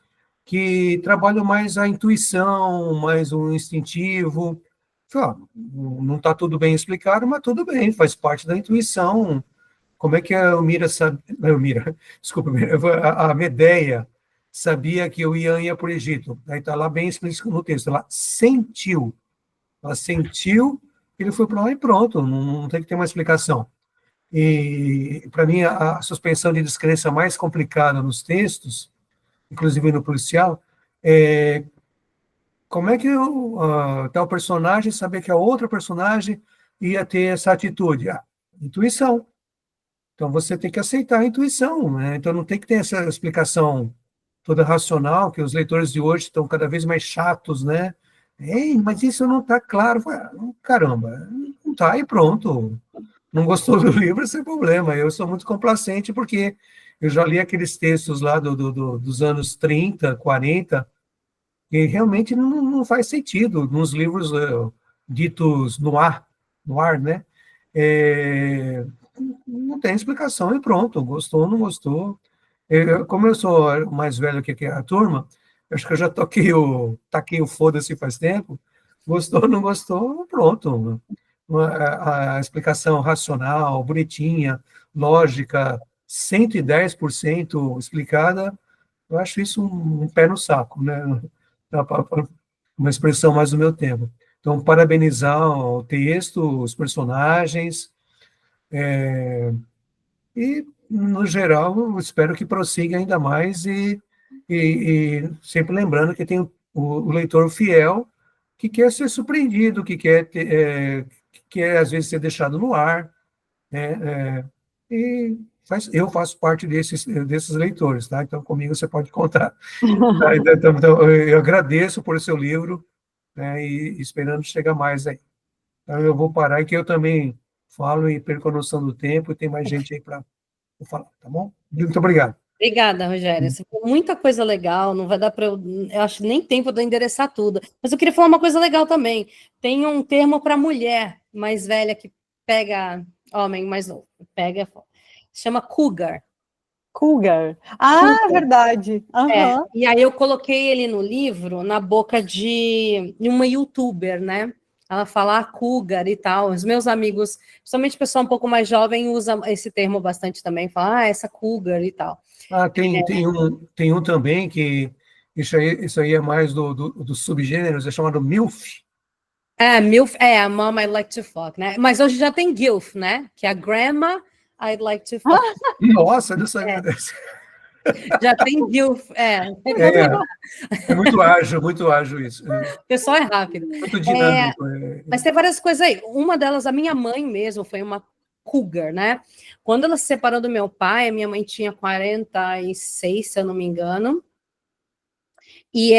que trabalham mais a intuição, mais o instintivo. Não está tudo bem explicado, mas tudo bem, faz parte da intuição. Como é que a Elmira sabe, a Elmira, desculpa, a Medeia sabia que o Ian ia para o Egito? Aí está lá bem explícito no texto, ela sentiu, ele foi para lá e pronto, não tem que ter uma explicação. E, para mim, a suspensão de descrença mais complicada nos textos, inclusive no policial, é como é que tal personagem sabia que a outra personagem ia ter essa atitude? Intuição. Então, você tem que aceitar a intuição, né? Então, não tem que ter essa explicação toda racional, que os leitores de hoje estão cada vez mais chatos, né? Ei, mas isso não está claro. Caramba, não está e pronto. Não gostou do livro, sem problema. Eu sou muito complacente, porque eu já li aqueles textos lá dos anos 30, 40, e realmente não faz sentido nos livros ditos no ar, né? Não tem explicação e pronto, gostou, não gostou. Como eu sou mais velho que a turma, acho que eu já taquei o foda-se faz tempo, gostou, não gostou, pronto. A explicação racional, bonitinha, lógica, 110% explicada, eu acho isso um pé no saco, né? Uma expressão mais do meu tempo. Então, parabenizar o texto, os personagens, e, no geral, eu espero que prossiga ainda mais e sempre lembrando que tem o leitor fiel que quer ser surpreendido, que quer, às vezes, ser deixado no ar, né? E eu faço parte desses leitores, tá? Então, comigo você pode contar. Tá? Então, eu agradeço por seu livro, né? E esperando chegar mais aí. Então, eu vou parar, que eu também falo e perco a noção do tempo, e tem mais gente aí para falar, tá bom? Muito obrigado. Obrigada, Rogério. Você falou muita coisa legal, não vai dar para eu acho nem tempo de eu endereçar tudo. Mas eu queria falar uma coisa legal também. Tem um termo para mulher mais velha que pega homem mais novo, chama cougar. Cougar. Cougar. Verdade. Uhum. E aí eu coloquei ele no livro na boca de uma youtuber, né? Ela fala cougar e tal. Os meus amigos, principalmente o pessoal um pouco mais jovem, usa esse termo bastante também. Fala, essa cougar e tal. Tem um também que isso aí é mais dos subgêneros, é chamado MILF. MILF, a Mom I'd Like to Fuck, né? Mas hoje já tem GILF, né? Que é a Grandma I'd Like to Fuck. Nossa, não sabia dessa. Já tem GILF, É muito ágil isso. O pessoal é rápido. Muito dinâmico. Mas tem várias coisas aí. Uma delas, a minha mãe mesmo, foi uma cougar, né? Quando ela se separou do meu pai, a minha mãe tinha 46, se eu não me engano. E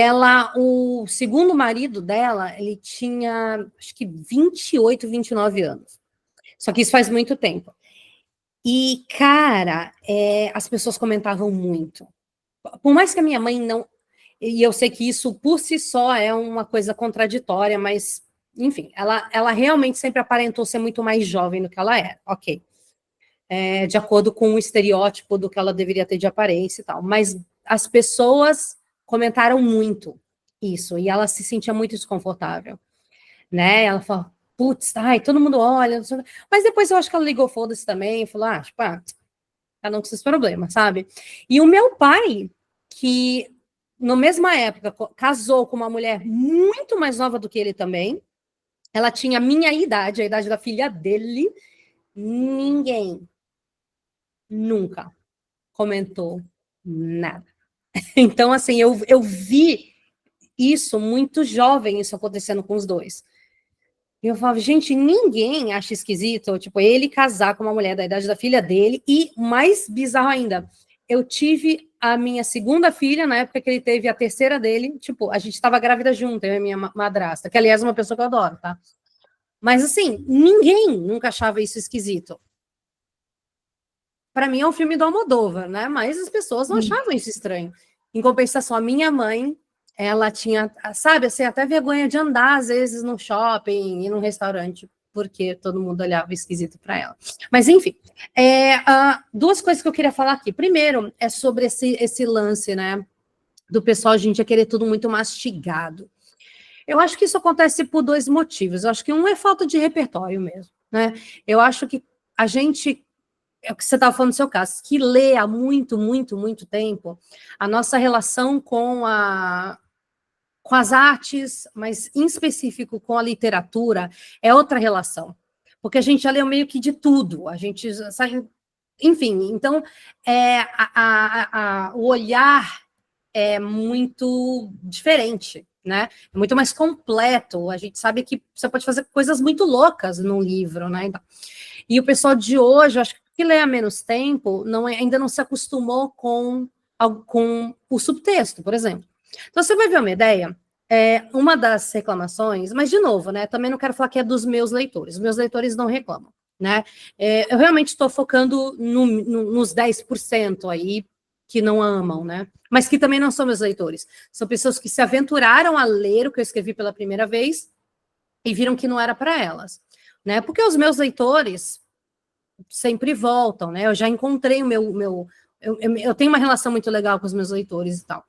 o segundo marido dela, ele tinha, acho que 28, 29 anos. Só que isso faz muito tempo. E, cara, as pessoas comentavam muito. Por mais que a minha mãe não... E eu sei que isso, por si só, é uma coisa contraditória, mas, enfim, ela realmente sempre aparentou ser muito mais jovem do que ela era. Ok. De acordo com o estereótipo do que ela deveria ter de aparência e tal. Mas as pessoas comentaram muito isso, e ela se sentia muito desconfortável, né? Ela falou, putz, todo mundo olha, mas depois eu acho que ela ligou foda-se também, e falou, cada um com seus problemas, sabe? E o meu pai, que na mesma época casou com uma mulher muito mais nova do que ele também, ela tinha a minha idade, a idade da filha dele, ninguém nunca comentou nada. Então, assim, eu vi isso muito jovem, isso acontecendo com os dois. E eu falava, gente, ninguém acha esquisito, tipo, ele casar com uma mulher da idade da filha dele, e mais bizarro ainda, eu tive a minha segunda filha, na época que ele teve a terceira dele, tipo, a gente estava grávida junto, eu e a minha madrasta, que aliás é uma pessoa que eu adoro, tá? Mas assim, ninguém nunca achava isso esquisito. Para mim é um filme do Almodóvar, né? Mas as pessoas não achavam isso estranho. Em compensação, a minha mãe, ela tinha, sabe, assim, até vergonha de andar, às vezes, no shopping e num restaurante, porque todo mundo olhava esquisito para ela. Mas, enfim, duas coisas que eu queria falar aqui. Primeiro, é sobre esse lance, né, do pessoal, a gente querer tudo muito mastigado. Eu acho que isso acontece por dois motivos. Eu acho que um é falta de repertório mesmo, né? Eu acho que a gente, é o que você estava falando no seu caso, que lê há muito, muito, muito tempo, a nossa relação com as artes, mas em específico com a literatura, é outra relação. Porque a gente já leu meio que de tudo, a gente sabe, enfim, então o olhar é muito diferente, né? É muito mais completo. A gente sabe que você pode fazer coisas muito loucas num livro, né? E o pessoal de hoje, eu acho que lê há menos tempo, ainda não se acostumou com o subtexto, por exemplo. Então, você vai ver uma ideia, uma das reclamações, mas, de novo, né, também não quero falar que é dos meus leitores, os meus leitores não reclamam, né? Eu realmente estou focando nos 10% aí que não amam, né? Mas que também não são meus leitores. São pessoas que se aventuraram a ler o que eu escrevi pela primeira vez e viram que não era para elas, né? Porque os meus leitores sempre voltam, né? Eu já encontrei eu tenho uma relação muito legal com os meus leitores e tal.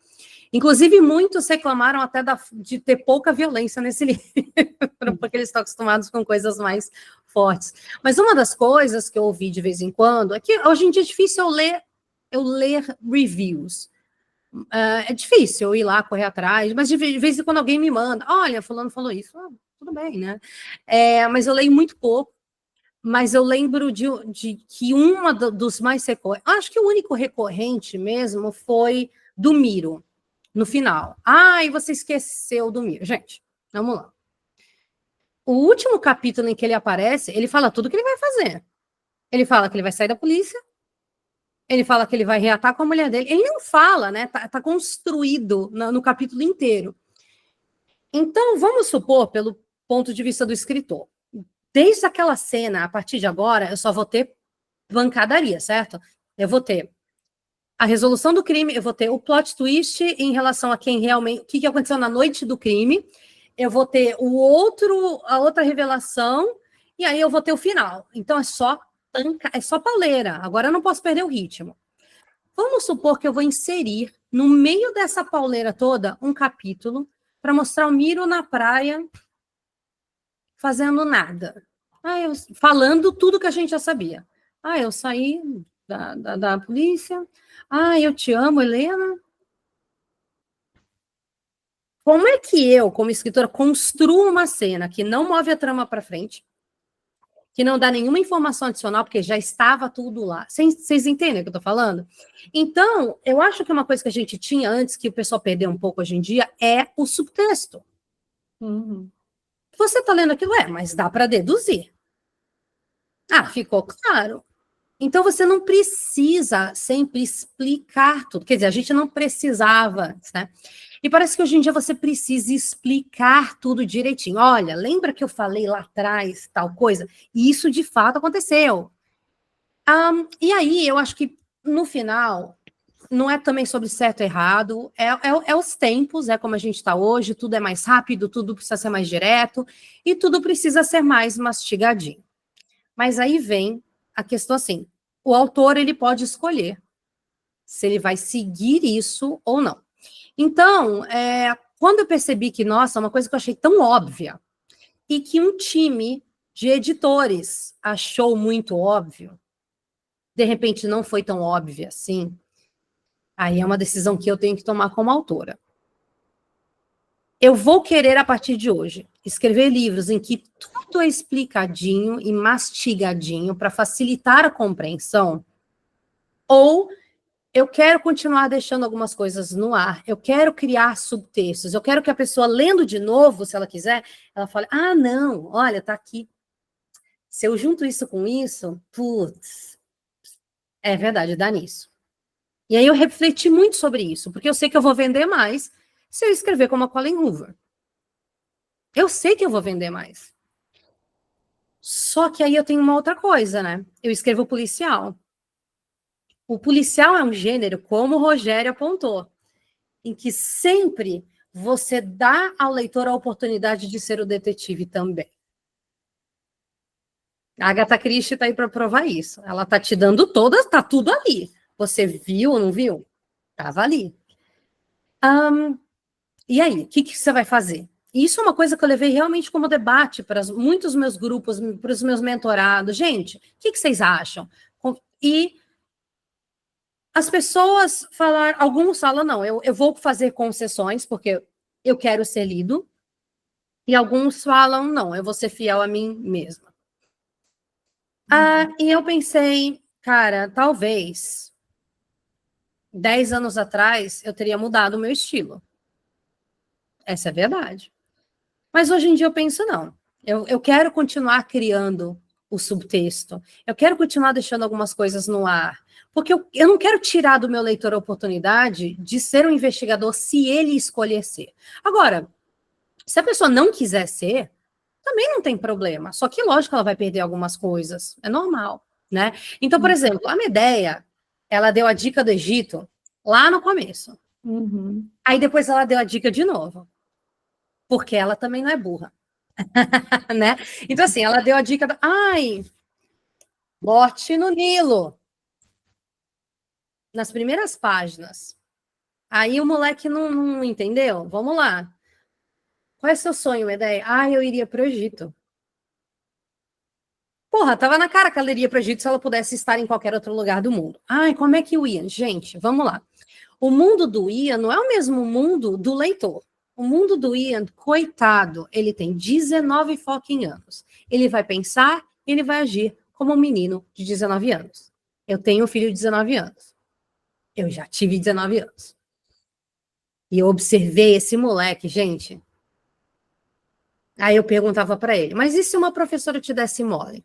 Inclusive, muitos reclamaram até de ter pouca violência nesse livro, porque eles estão acostumados com coisas mais fortes. Mas uma das coisas que eu ouvi de vez em quando é que hoje em dia é difícil eu ler reviews. É difícil eu ir lá correr atrás, mas de vez em quando alguém me manda, olha, fulano falou isso, tudo bem, né? Mas eu leio muito pouco. Mas eu lembro de que uma dos mais recorrentes, acho que o único recorrente mesmo foi do Miro, no final. E você esqueceu do Miro. Gente, vamos lá. O último capítulo em que ele aparece, ele fala tudo o que ele vai fazer. Ele fala que ele vai sair da polícia, ele fala que ele vai reatar com a mulher dele. Ele não fala, né? Tá construído no capítulo inteiro. Então, vamos supor, pelo ponto de vista do escritor, desde aquela cena, a partir de agora, eu só vou ter pancadaria, certo? Eu vou ter a resolução do crime, eu vou ter o plot twist em relação a quem realmente, o que aconteceu na noite do crime, eu vou ter a outra revelação, e aí eu vou ter o final. Então é só pauleira. Agora eu não posso perder o ritmo. Vamos supor que eu vou inserir, no meio dessa pauleira toda, um capítulo para mostrar o Miro na praia fazendo nada. Falando tudo que a gente já sabia. Eu saí da polícia. Eu te amo, Helena. Como é que eu, como escritora, construo uma cena que não move a trama para frente, que não dá nenhuma informação adicional, porque já estava tudo lá? Vocês entendem o que eu estou falando? Então, eu acho que uma coisa que a gente tinha antes, que o pessoal perdeu um pouco hoje em dia, é o subtexto. Uhum. Você está lendo aquilo, mas dá para deduzir. Ficou claro. Então, você não precisa sempre explicar tudo. Quer dizer, a gente não precisava, né? E parece que hoje em dia você precisa explicar tudo direitinho. Olha, lembra que eu falei lá atrás tal coisa? E isso, de fato, aconteceu. E aí, eu acho que, no final, não é também sobre certo e errado, é os tempos, é como a gente está hoje, tudo é mais rápido, tudo precisa ser mais direto, e tudo precisa ser mais mastigadinho. Mas aí vem a questão assim, o autor ele pode escolher se ele vai seguir isso ou não. Então, quando eu percebi que, nossa, uma coisa que eu achei tão óbvia, e que um time de editores achou muito óbvio, de repente não foi tão óbvio assim, aí é uma decisão que eu tenho que tomar como autora. Eu vou querer, a partir de hoje, escrever livros em que tudo é explicadinho e mastigadinho para facilitar a compreensão, ou eu quero continuar deixando algumas coisas no ar, eu quero criar subtextos, eu quero que a pessoa, lendo de novo, se ela quiser, ela fale, ah, não, olha, tá aqui. Se eu junto isso com isso, putz, é verdade, dá nisso. E aí eu refleti muito sobre isso, porque eu sei que eu vou vender mais se eu escrever como a Colleen Hoover. Eu sei que eu vou vender mais. Só que aí eu tenho uma outra coisa, né? Eu escrevo policial. O policial é um gênero, como o Rogério apontou, em que sempre você dá ao leitor a oportunidade de ser o detetive também. A Agatha Christie está aí para provar isso. Ela está te dando todas, está tudo ali. Você viu ou não viu? Estava ali. E aí, o que você vai fazer? Isso é uma coisa que eu levei realmente como debate para muitos meus grupos, para os meus mentorados. Gente, o que vocês acham? E as pessoas falaram, alguns falam, não, eu vou fazer concessões porque eu quero ser lido. E alguns falam, não, eu vou ser fiel a mim mesma. E eu pensei, cara, talvez 10 anos atrás eu teria mudado o meu estilo. Essa é a verdade. Mas hoje em dia eu penso, não. Eu quero continuar criando o subtexto. Eu quero continuar deixando algumas coisas no ar. Porque eu não quero tirar do meu leitor a oportunidade de ser um investigador se ele escolher ser. Agora, se a pessoa não quiser ser, também não tem problema. Só que, lógico, ela vai perder algumas coisas. É normal, né? Então, por exemplo, a Medeia, ela deu a dica do Egito lá no começo. Uhum. Aí depois ela deu a dica de novo. Porque ela também não é burra. Né? Então, assim, ela deu a dica do... Ai, morte no Nilo. Nas primeiras páginas. Aí o moleque não entendeu. Vamos lá. Qual é seu sonho, Medeia? Eu iria para o Egito. Porra, tava na cara que ela iria para o Egito se ela pudesse estar em qualquer outro lugar do mundo. Como é que o Ian? Gente, vamos lá. O mundo do Ian não é o mesmo mundo do leitor. O mundo do Ian, coitado, ele tem 19 fucking anos. Ele vai pensar, ele vai agir como um menino de 19 anos. Eu tenho um filho de 19 anos. Eu já tive 19 anos. E eu observei esse moleque, gente. Aí eu perguntava para ele, mas e se uma professora te desse mole?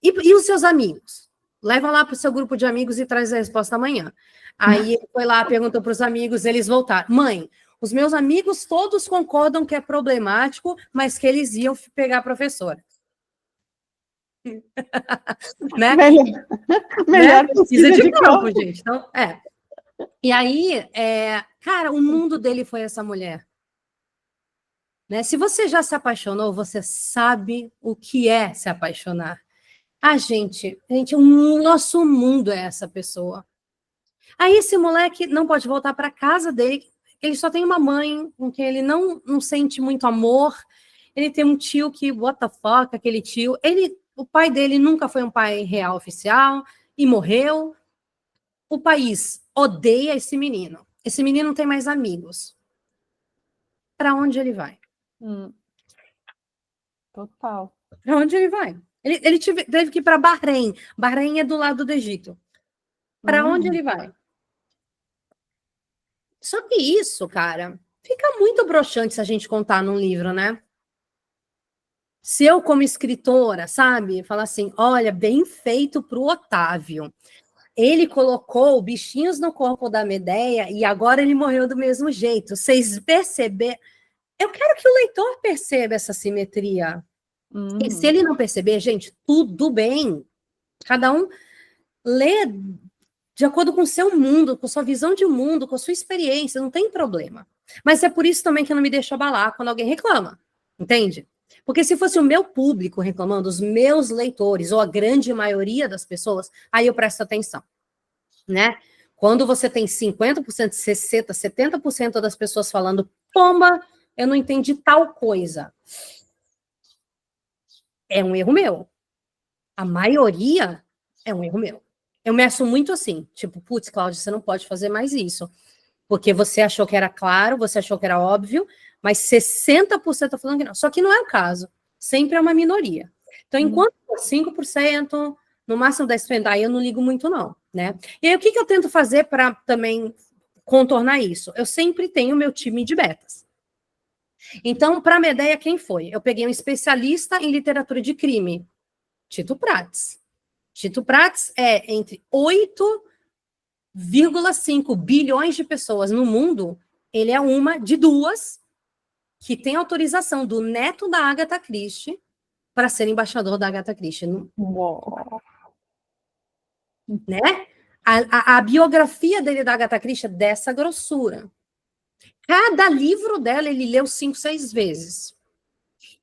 E os seus amigos? Leva lá para o seu grupo de amigos e traz a resposta amanhã. Aí ele foi lá, perguntou para os amigos, eles voltaram. Mãe, os meus amigos todos concordam que é problemático, mas que eles iam pegar a professora. Né? Melhor né? Precisa de campo, gente. Então, E aí, cara, o mundo dele foi essa mulher. Né? Se você já se apaixonou, você sabe o que é se apaixonar. Gente, o nosso mundo é essa pessoa. Aí esse moleque não pode voltar para casa dele, ele só tem uma mãe com quem ele não sente muito amor, ele tem um tio que, what the fuck, aquele tio, o pai dele nunca foi um pai real oficial e morreu. O país odeia esse menino não tem mais amigos. Para onde ele vai? Total. Para onde ele vai? Ele teve que ir para Bahrein. Bahrein é do lado do Egito. Para onde ele vai? Só que isso, cara, fica muito broxante se a gente contar num livro, né? Se eu, como escritora, sabe, falar assim, olha, bem feito pro Otávio. Ele colocou bichinhos no corpo da Medeia e agora ele morreu do mesmo jeito. Vocês perceberam? Eu quero que o leitor perceba essa simetria. E se ele não perceber, gente, tudo bem. Cada um lê de acordo com o seu mundo, com a sua visão de mundo, com a sua experiência, não tem problema. Mas é por isso também que eu não me deixo abalar quando alguém reclama, entende? Porque se fosse o meu público reclamando, os meus leitores, ou a grande maioria das pessoas, aí eu presto atenção, né? Quando você tem 50%, 60%, 70% das pessoas falando, pomba, eu não entendi tal coisa. É um erro meu. A maioria é um erro meu. Eu meço muito assim, tipo, putz, Cláudia, você não pode fazer mais isso. Porque você achou que era claro, você achou que era óbvio, mas 60% tá falando que não. Só que não é o caso. Sempre é uma minoria. Então, enquanto 5%, no máximo 10%, aí eu não ligo muito não, né? E aí o que eu tento fazer para também contornar isso? Eu sempre tenho meu time de betas. Então, para a Medeia, quem foi? Eu peguei um especialista em literatura de crime, Tito Prates. Tito Prates é entre 8,5 bilhões de pessoas no mundo, ele é uma de duas que tem autorização do neto da Agatha Christie para ser embaixador da Agatha Christie. Uou. Né? A biografia dele da Agatha Christie é dessa grossura. Cada livro dela ele leu 5, 6 vezes.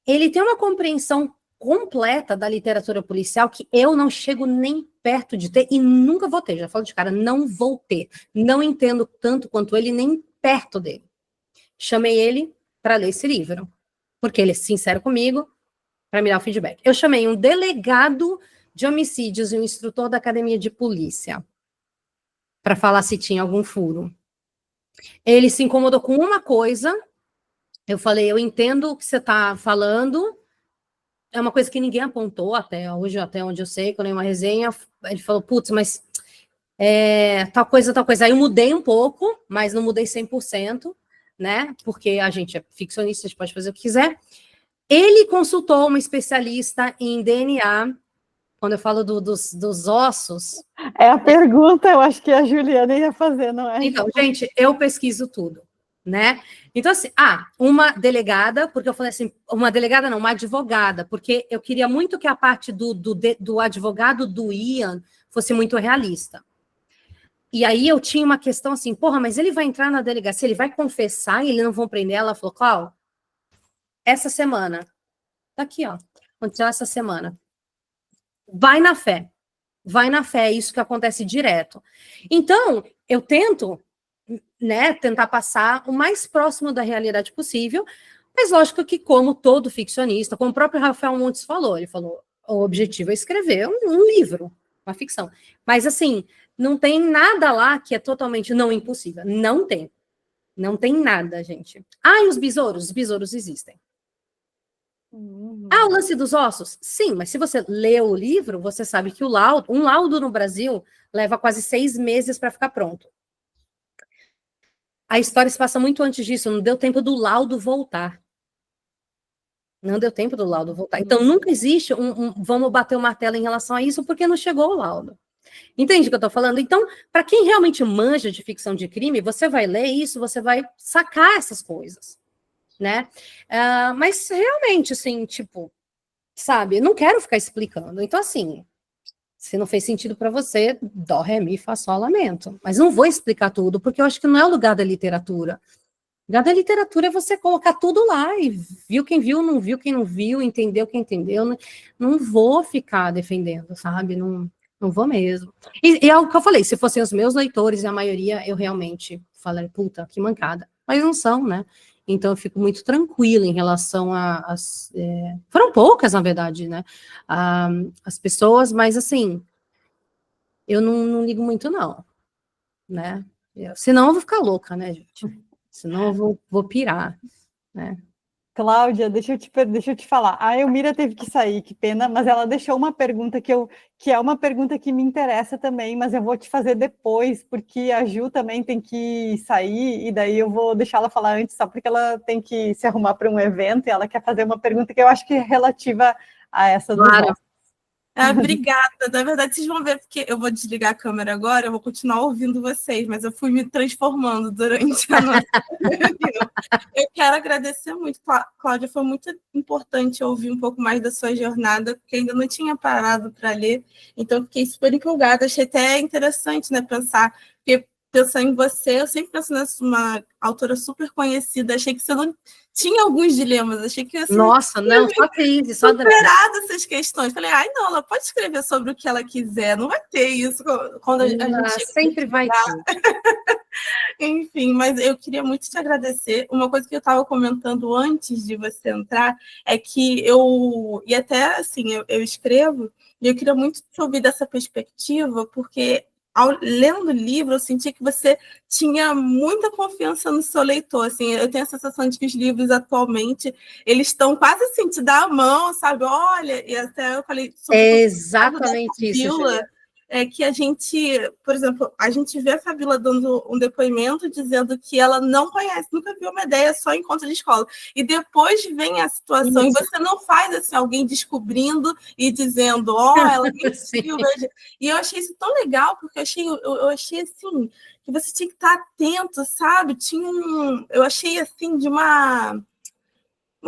Ele tem uma compreensão completa da literatura policial que eu não chego nem perto de ter e nunca vou ter. Já falo de cara, não vou ter. Não entendo tanto quanto ele, nem perto dele. Chamei ele para ler esse livro, porque ele é sincero comigo, para me dar o feedback. Eu chamei um delegado de homicídios e um instrutor da academia de polícia para falar se tinha algum furo. Ele se incomodou com uma coisa. Eu falei, eu entendo o que você está falando. É uma coisa que ninguém apontou até hoje, até onde eu sei, quando eu li uma resenha. Ele falou, putz, mas tal coisa, tal coisa. Aí eu mudei um pouco, mas não mudei 100%, né? Porque a gente é ficcionista, a gente pode fazer o que quiser. Ele consultou uma especialista em DNA. Quando eu falo dos ossos... É a pergunta, eu acho que a Juliana ia fazer, não é? Então, gente, eu pesquiso tudo, né? Então, assim, uma delegada, porque eu falei assim, uma delegada não, uma advogada, porque eu queria muito que a parte do advogado do Ian fosse muito realista. E aí eu tinha uma questão assim, porra, mas ele vai entrar na delegacia, ele vai confessar e eles não vão prender ela? Ela falou, Cláudio, essa semana, tá aqui, ó, aconteceu essa semana. Vai na fé, é isso que acontece direto. Então, eu tento, né, tentar passar o mais próximo da realidade possível, mas lógico que, como todo ficcionista, como o próprio Rafael Montes falou, ele falou, o objetivo é escrever um livro, uma ficção. Mas, assim, não tem nada lá que é totalmente não impossível. Não tem. Não tem nada, gente. E os besouros? Os besouros existem. O lance dos ossos? Sim, mas se você lê o livro, você sabe que um laudo no Brasil leva quase 6 meses para ficar pronto. A história se passa muito antes disso, não deu tempo do laudo voltar. Não deu tempo do laudo voltar. Então, nunca existe vamos bater o martelo em relação a isso, porque não chegou o laudo. Entende o que eu estou falando? Então, para quem realmente manja de ficção de crime, você vai ler isso, você vai sacar essas coisas, né? Mas, realmente, assim, tipo, sabe, não quero ficar explicando. Então, assim, se não fez sentido para você, dó, ré, mi, fá, sol, lamento. Mas não vou explicar tudo, porque eu acho que não é o lugar da literatura. O lugar da literatura é você colocar tudo lá, e viu quem viu, não viu quem não viu, entendeu quem entendeu. Não vou ficar defendendo, sabe? Não vou mesmo. E é o que eu falei, se fossem os meus leitores, a maioria, eu realmente falaria, puta, que mancada. Mas não são, né? Então, eu fico muito tranquila em relação foram poucas, na verdade, né? As pessoas, mas, assim, eu não ligo muito, não, né? Senão eu vou ficar louca, né, gente? Senão eu vou pirar, né? Cláudia, deixa eu te falar. A Elmira teve que sair, que pena, mas ela deixou uma pergunta que é uma pergunta que me interessa também, mas eu vou te fazer depois, porque a Ju também tem que sair, e daí eu vou deixar ela falar antes, só porque ela tem que se arrumar para um evento, e ela quer fazer uma pergunta que eu acho que é relativa a essa do Claro. Obrigada. Na verdade, vocês vão ver, porque eu vou desligar a câmera agora, eu vou continuar ouvindo vocês, mas eu fui me transformando durante a nossa reunião. Eu quero agradecer muito, Cláudia, foi muito importante ouvir um pouco mais da sua jornada, porque ainda não tinha parado para ler, então fiquei super empolgada, achei até interessante, né, pensar, porque pensando em você, eu sempre penso numa autora super conhecida, achei que você não tinha alguns dilemas, achei que você Nossa, não, só crise, só superado essas questões. Falei, não, ela pode escrever sobre o que ela quiser, não vai ter isso quando a gente sempre vai ter. Enfim, mas eu queria muito te agradecer. Uma coisa que eu estava comentando antes de você entrar é que e até assim, eu escrevo, e eu queria muito te ouvir dessa perspectiva, porque lendo o livro, eu senti que você tinha muita confiança no seu leitor, assim, eu tenho a sensação de que os livros atualmente, eles estão quase assim, te dar a mão, sabe, olha, e até eu falei sobre É exatamente isso, Julia. é que a gente, por exemplo, a gente vê a Fabíola dando um depoimento dizendo que ela não conhece, nunca viu uma ideia, só encontro de escola. E depois vem a situação, Isso. e você não faz assim, alguém descobrindo e dizendo, ela mentiu. E eu achei isso tão legal, porque eu achei assim, que você tinha que estar atento, sabe? Eu achei assim, de uma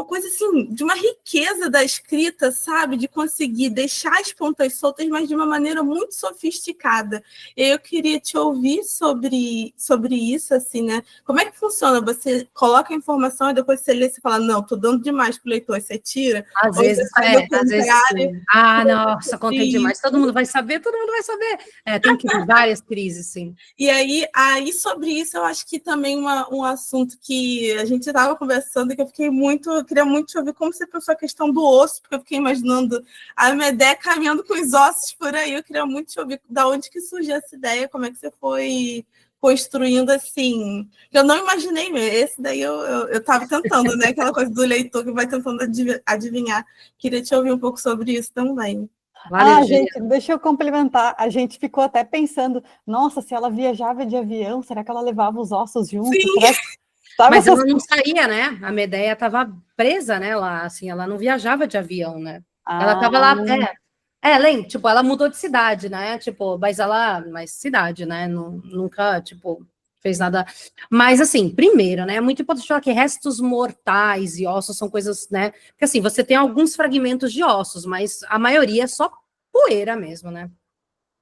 coisa assim, de uma riqueza da escrita, sabe? De conseguir deixar as pontas soltas, mas de uma maneira muito sofisticada. E eu queria te ouvir sobre isso, assim, né? Como é que funciona? Você coloca a informação e depois você lê e fala, não, tô dando demais pro leitor, você tira? Às vezes sim. Nossa, contei demais. Todo mundo vai saber. Tem que ter várias crises, sim. E aí sobre isso, eu acho que também um assunto que a gente estava conversando, que eu queria muito te ouvir como você pensou a questão do osso, porque eu fiquei imaginando a Medea caminhando com os ossos por aí. Eu queria muito te ouvir da onde que surgiu essa ideia, como é que você foi construindo assim. Eu não imaginei mesmo. Esse daí eu estava tentando, né? Aquela coisa do leitor que vai tentando adivinhar. Queria te ouvir um pouco sobre isso também. Valeu, gente, deixa eu complementar. A gente ficou até pensando, nossa, se ela viajava de avião, será que ela levava os ossos juntos? Mas ela não saía, né? A Medea estava presa, né? Ela não viajava de avião, né? Ela estava lá. Tipo, ela mudou de cidade, né? Tipo, mas cidade, né? Nunca, tipo, fez nada. Mas, assim, primeiro, né? É muito importante falar que restos mortais e ossos são coisas, né? Porque, assim, você tem alguns fragmentos de ossos, mas a maioria é só poeira mesmo, né?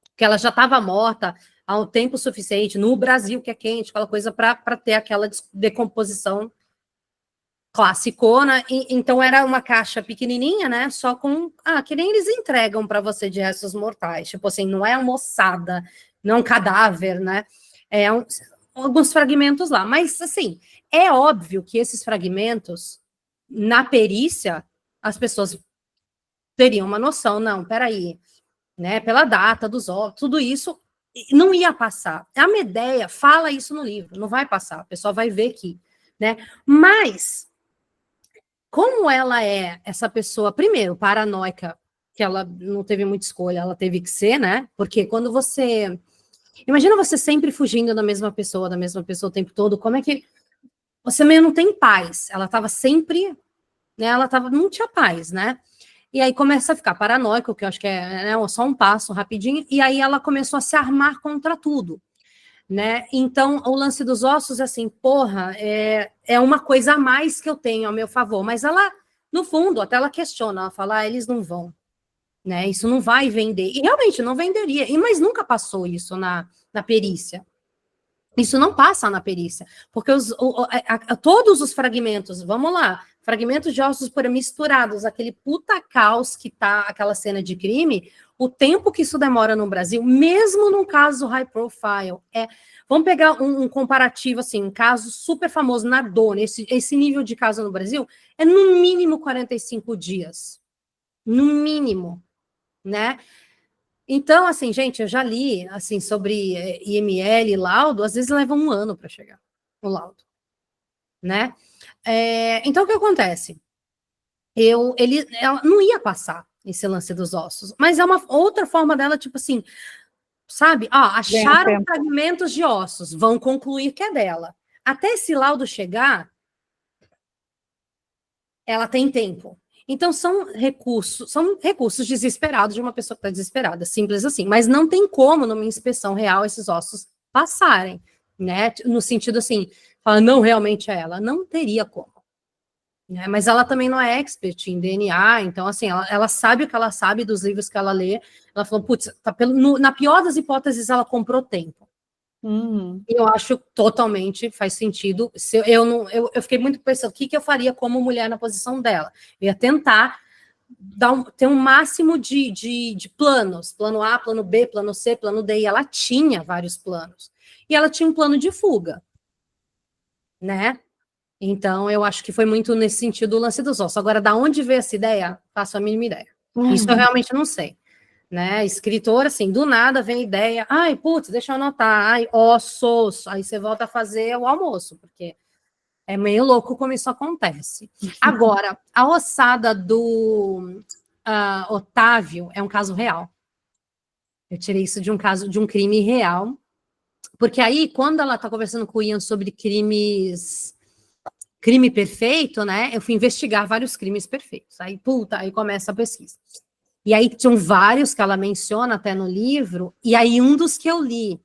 Porque ela já estava morta há um tempo suficiente no Brasil, que é quente, aquela coisa para ter aquela decomposição classicona. Então era uma caixa pequenininha, né? Só com que nem eles entregam para você de restos mortais. Tipo assim, não é uma ossada, não é um cadáver, né? Alguns fragmentos lá. Mas assim, é óbvio que esses fragmentos, na perícia, as pessoas teriam uma noção, não, peraí, né? Pela data dos ovos, tudo isso não ia passar. A Medea fala isso no livro, não vai passar, o pessoal vai ver aqui, né? Mas, como ela é essa pessoa, primeiro, paranoica, que ela não teve muita escolha, ela teve que ser, né? Porque quando você... Imagina você sempre fugindo da mesma pessoa o tempo todo, como é que... Você meio não tem paz. Ela estava sempre... Né? Não tinha paz, né? E aí começa a ficar paranoico, que eu acho que é só um passo rapidinho, e aí ela começou a se armar contra tudo, né? Então, o lance dos ossos, assim, porra, é uma coisa a mais que eu tenho ao meu favor, mas ela, no fundo, até ela questiona, ela fala, eles não vão, né? Isso não vai vender, e realmente não venderia, mas nunca passou isso na perícia. Isso não passa na perícia, porque todos os fragmentos, vamos lá, fragmentos de ossos misturados, aquele puta caos que tá aquela cena de crime, o tempo que isso demora no Brasil, mesmo num caso high profile, vamos pegar um comparativo, assim, um caso super famoso na Dona, esse nível de caso no Brasil, é no mínimo 45 dias, no mínimo, né? Então, assim, gente, eu já li, assim, sobre IML e laudo, às vezes leva 1 ano para chegar o laudo, né? Então, o que acontece? Ela não ia passar esse lance dos ossos, mas é uma outra forma dela, tipo assim, sabe? Acharam fragmentos de ossos, vão concluir que é dela. Até esse laudo chegar, ela tem tempo. Então, são recursos desesperados de uma pessoa que está desesperada, simples assim. Mas não tem como, numa inspeção real, esses ossos passarem, né? No sentido assim, fala, não, realmente é ela. Não teria como. Né? Mas ela também não é expert em DNA, então, assim, ela sabe o que ela sabe dos livros que ela lê. Ela falou, putz, na pior das hipóteses, ela comprou tempo. Eu acho totalmente faz sentido. Eu fiquei muito pensando o que eu faria como mulher na posição dela. Eu ia tentar ter um máximo de planos, plano A, plano B, plano C, plano D, e ela tinha vários planos. E ela tinha um plano de fuga, né? Então, eu acho que foi muito nesse sentido o lance dos ossos. Agora, da onde veio essa ideia? Faço a mínima ideia. Isso eu realmente não sei. né? Escritor, assim, do nada vem a ideia, ai, putz, deixa eu anotar, ai, ossos, aí você volta a fazer o almoço, porque é meio louco como isso acontece. Agora, a ossada do Otávio é um caso real. Eu tirei isso de um caso, de um crime real, porque aí, quando ela está conversando com o Ian sobre crime perfeito, né, eu fui investigar vários crimes perfeitos, aí, aí começa a pesquisa. E aí tinham vários que ela menciona até no livro, e aí um dos que eu li,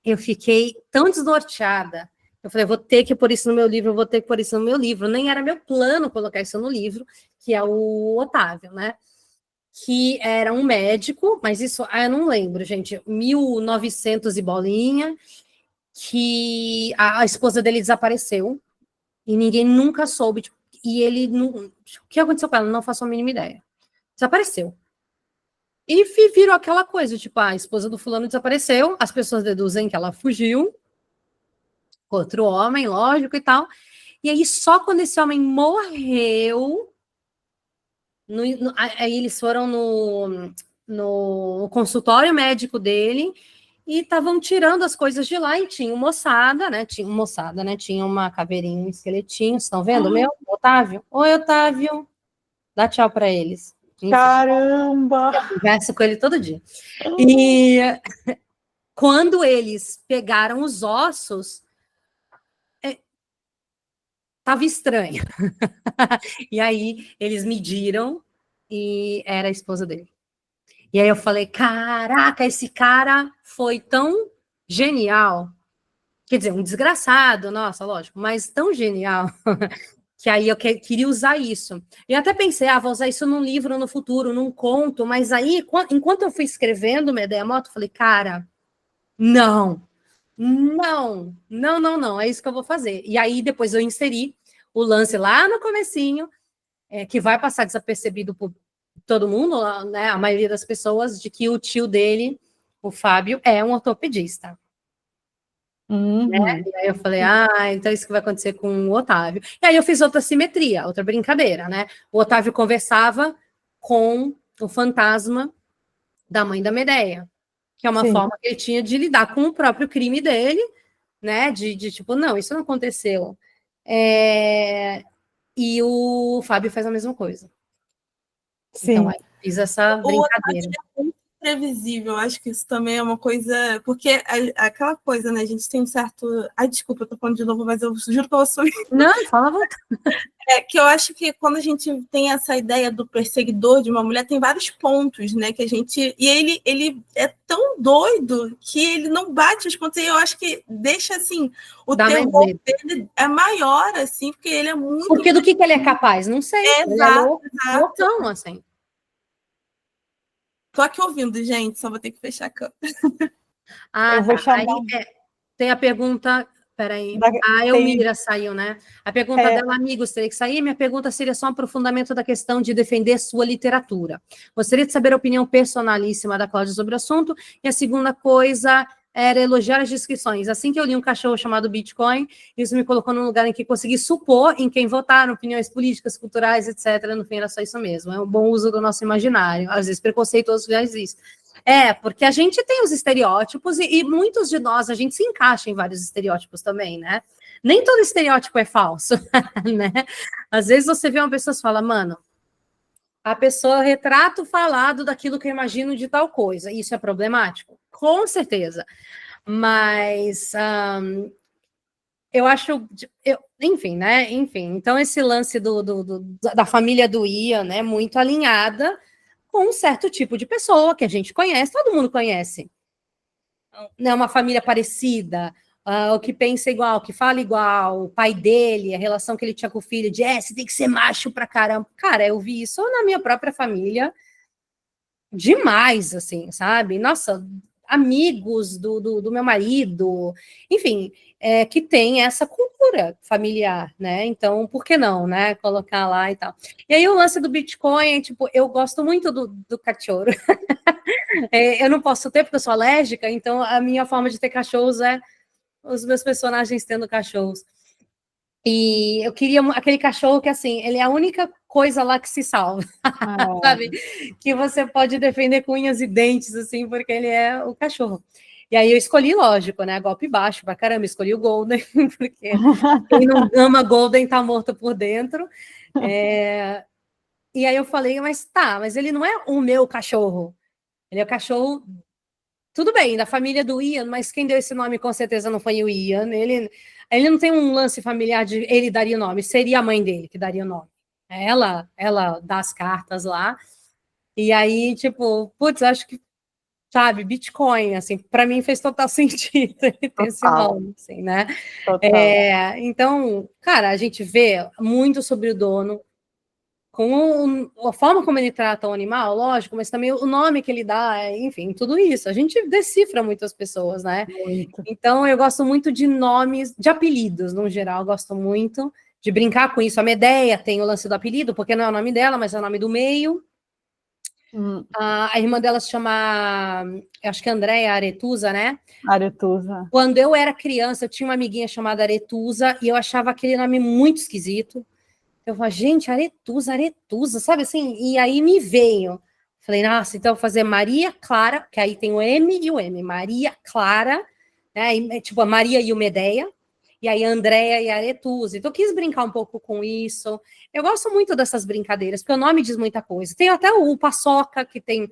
eu fiquei tão desnorteada, eu falei, vou ter que pôr isso no meu livro, vou ter que pôr isso no meu livro, nem era meu plano colocar isso no livro, que é o Otávio, né, que era um médico, mas isso, eu não lembro, gente, 1900 e bolinha, que a esposa dele desapareceu, e ninguém nunca soube, tipo, e ele, o que aconteceu com ela? Não faço a mínima ideia. Desapareceu. E virou aquela coisa, tipo, a esposa do fulano desapareceu, as pessoas deduzem que ela fugiu, outro homem, lógico, e tal. E aí, só quando esse homem morreu, aí eles foram no consultório médico dele e estavam tirando as coisas de lá e tinha uma moçada, né? Tinha uma caveirinha, um esqueletinho. Vocês estão vendo, meu? Otávio? Oi, Otávio. Dá tchau para eles. Enfim, Caramba! eu converso com ele todo dia. E quando eles pegaram os ossos, estava estranho. E aí eles mediram e era a esposa dele. E aí eu falei, caraca, esse cara foi tão genial. Quer dizer, um desgraçado, nossa, lógico, mas tão genial, que aí eu queria usar isso. E até pensei, vou usar isso num livro no futuro, num conto, mas aí, enquanto eu fui escrevendo Medeia Moto, eu falei, cara, não, é isso que eu vou fazer. E aí depois eu inseri o lance lá no comecinho, que vai passar desapercebido por todo mundo, né, a maioria das pessoas, de que o tio dele, o Fábio, é um ortopedista. Né? E aí eu falei, então é isso que vai acontecer com o Otávio. E aí eu fiz outra simetria, outra brincadeira, né? O Otávio conversava com o fantasma da mãe da Medeia, que é uma forma que ele tinha de lidar com o próprio crime dele, né? De tipo, não, isso não aconteceu. E o Fábio faz a mesma coisa. Sim. Então, aí fiz essa brincadeira. O Otávio é previsível, acho que isso também é uma coisa, porque aquela coisa, né, a gente tem um certo, desculpa, eu tô falando de novo, mas eu juro que eu vou subir. Não, fala à vontade. Que eu acho que quando a gente tem essa ideia do perseguidor de uma mulher, tem vários pontos, né, que a gente, e ele é tão doido que ele não bate os pontos, e eu acho que deixa, assim, o terror dele é maior, assim, porque ele é muito... Porque do que ele é capaz? Não sei. Exato. Loucão, assim. Tô aqui ouvindo, gente, só vou ter que fechar a câmera. Eu vou chamar... Aí, tem a pergunta... Peraí. A Elmira saiu, né? A pergunta dela, amigos, teria que sair. Minha pergunta seria só um aprofundamento da questão de defender sua literatura. Gostaria de saber a opinião personalíssima da Cláudia sobre o assunto. E a segunda coisa era elogiar as descrições. Assim que eu li Um Cachorro Chamado Bitcoin, isso me colocou num lugar em que consegui supor em quem votaram, opiniões políticas, culturais, etc. No fim, era só isso mesmo. É um bom uso do nosso imaginário. Às vezes, preconceituoso já existe. Porque a gente tem os estereótipos e muitos de nós, a gente se encaixa em vários estereótipos também, né? Nem todo estereótipo é falso, né? Às vezes você vê uma pessoa e fala, mano, a pessoa retrata o falado daquilo que eu imagino de tal coisa. Isso é problemático? Com certeza. Mas eu acho... enfim, né? Enfim, então esse lance da família do Ian, né? Muito alinhada com um certo tipo de pessoa que a gente conhece, todo mundo conhece. Né, uma família parecida, o que pensa igual, que fala igual, o pai dele, a relação que ele tinha com o filho, de você tem que ser macho pra caramba. Cara, eu vi isso na minha própria família demais, assim, sabe? Nossa, amigos do meu marido, enfim, que tem essa cultura familiar, né? Então, por que não, né? Colocar lá e tal. E aí o lance do Bitcoin, tipo, eu gosto muito do cachorro. Eu não posso ter porque eu sou alérgica, então a minha forma de ter cachorros é os meus personagens tendo cachorros. E eu queria aquele cachorro que, assim, ele é a única coisa lá que se salva, sabe? Que você pode defender com unhas e dentes, assim, porque ele é o cachorro. E aí eu escolhi, lógico, né? Golpe baixo pra caramba, escolhi o Golden, porque quem não ama Golden tá morto por dentro. E aí eu falei, mas ele não é o meu cachorro. Ele é o cachorro, tudo bem, da família do Ian, mas quem deu esse nome com certeza não foi o Ian. Ele não tem um lance familiar de ele daria o nome, seria a mãe dele que daria o nome. Ela dá as cartas lá. E aí, tipo, putz, acho que, sabe, Bitcoin, assim, para mim fez total sentido ele ter esse nome, assim, né? Então, cara, a gente vê muito sobre o dono, com a forma como ele trata o animal, lógico, mas também o nome que ele dá, enfim, tudo isso. A gente decifra muitas pessoas, né? Muito. Então, eu gosto muito de nomes, de apelidos, no geral, eu gosto muito de brincar com isso. A Medeia tem o lance do apelido, porque não é o nome dela, mas é o nome do meio. A irmã dela se chama, acho que é Andréia Aretusa, né? Aretusa. Quando eu era criança, eu tinha uma amiguinha chamada Aretusa, e eu achava aquele nome muito esquisito. Eu falei, gente, Aretusa, sabe assim? E aí me veio. Falei, nossa, então eu vou fazer Maria Clara, que aí tem o M e o M. Maria Clara, né? E, tipo, a Maria e o Medeia. E aí Andréia e Aretusa. Então eu quis brincar um pouco com isso. Eu gosto muito dessas brincadeiras, porque o nome diz muita coisa. Tem até o Paçoca, que tem...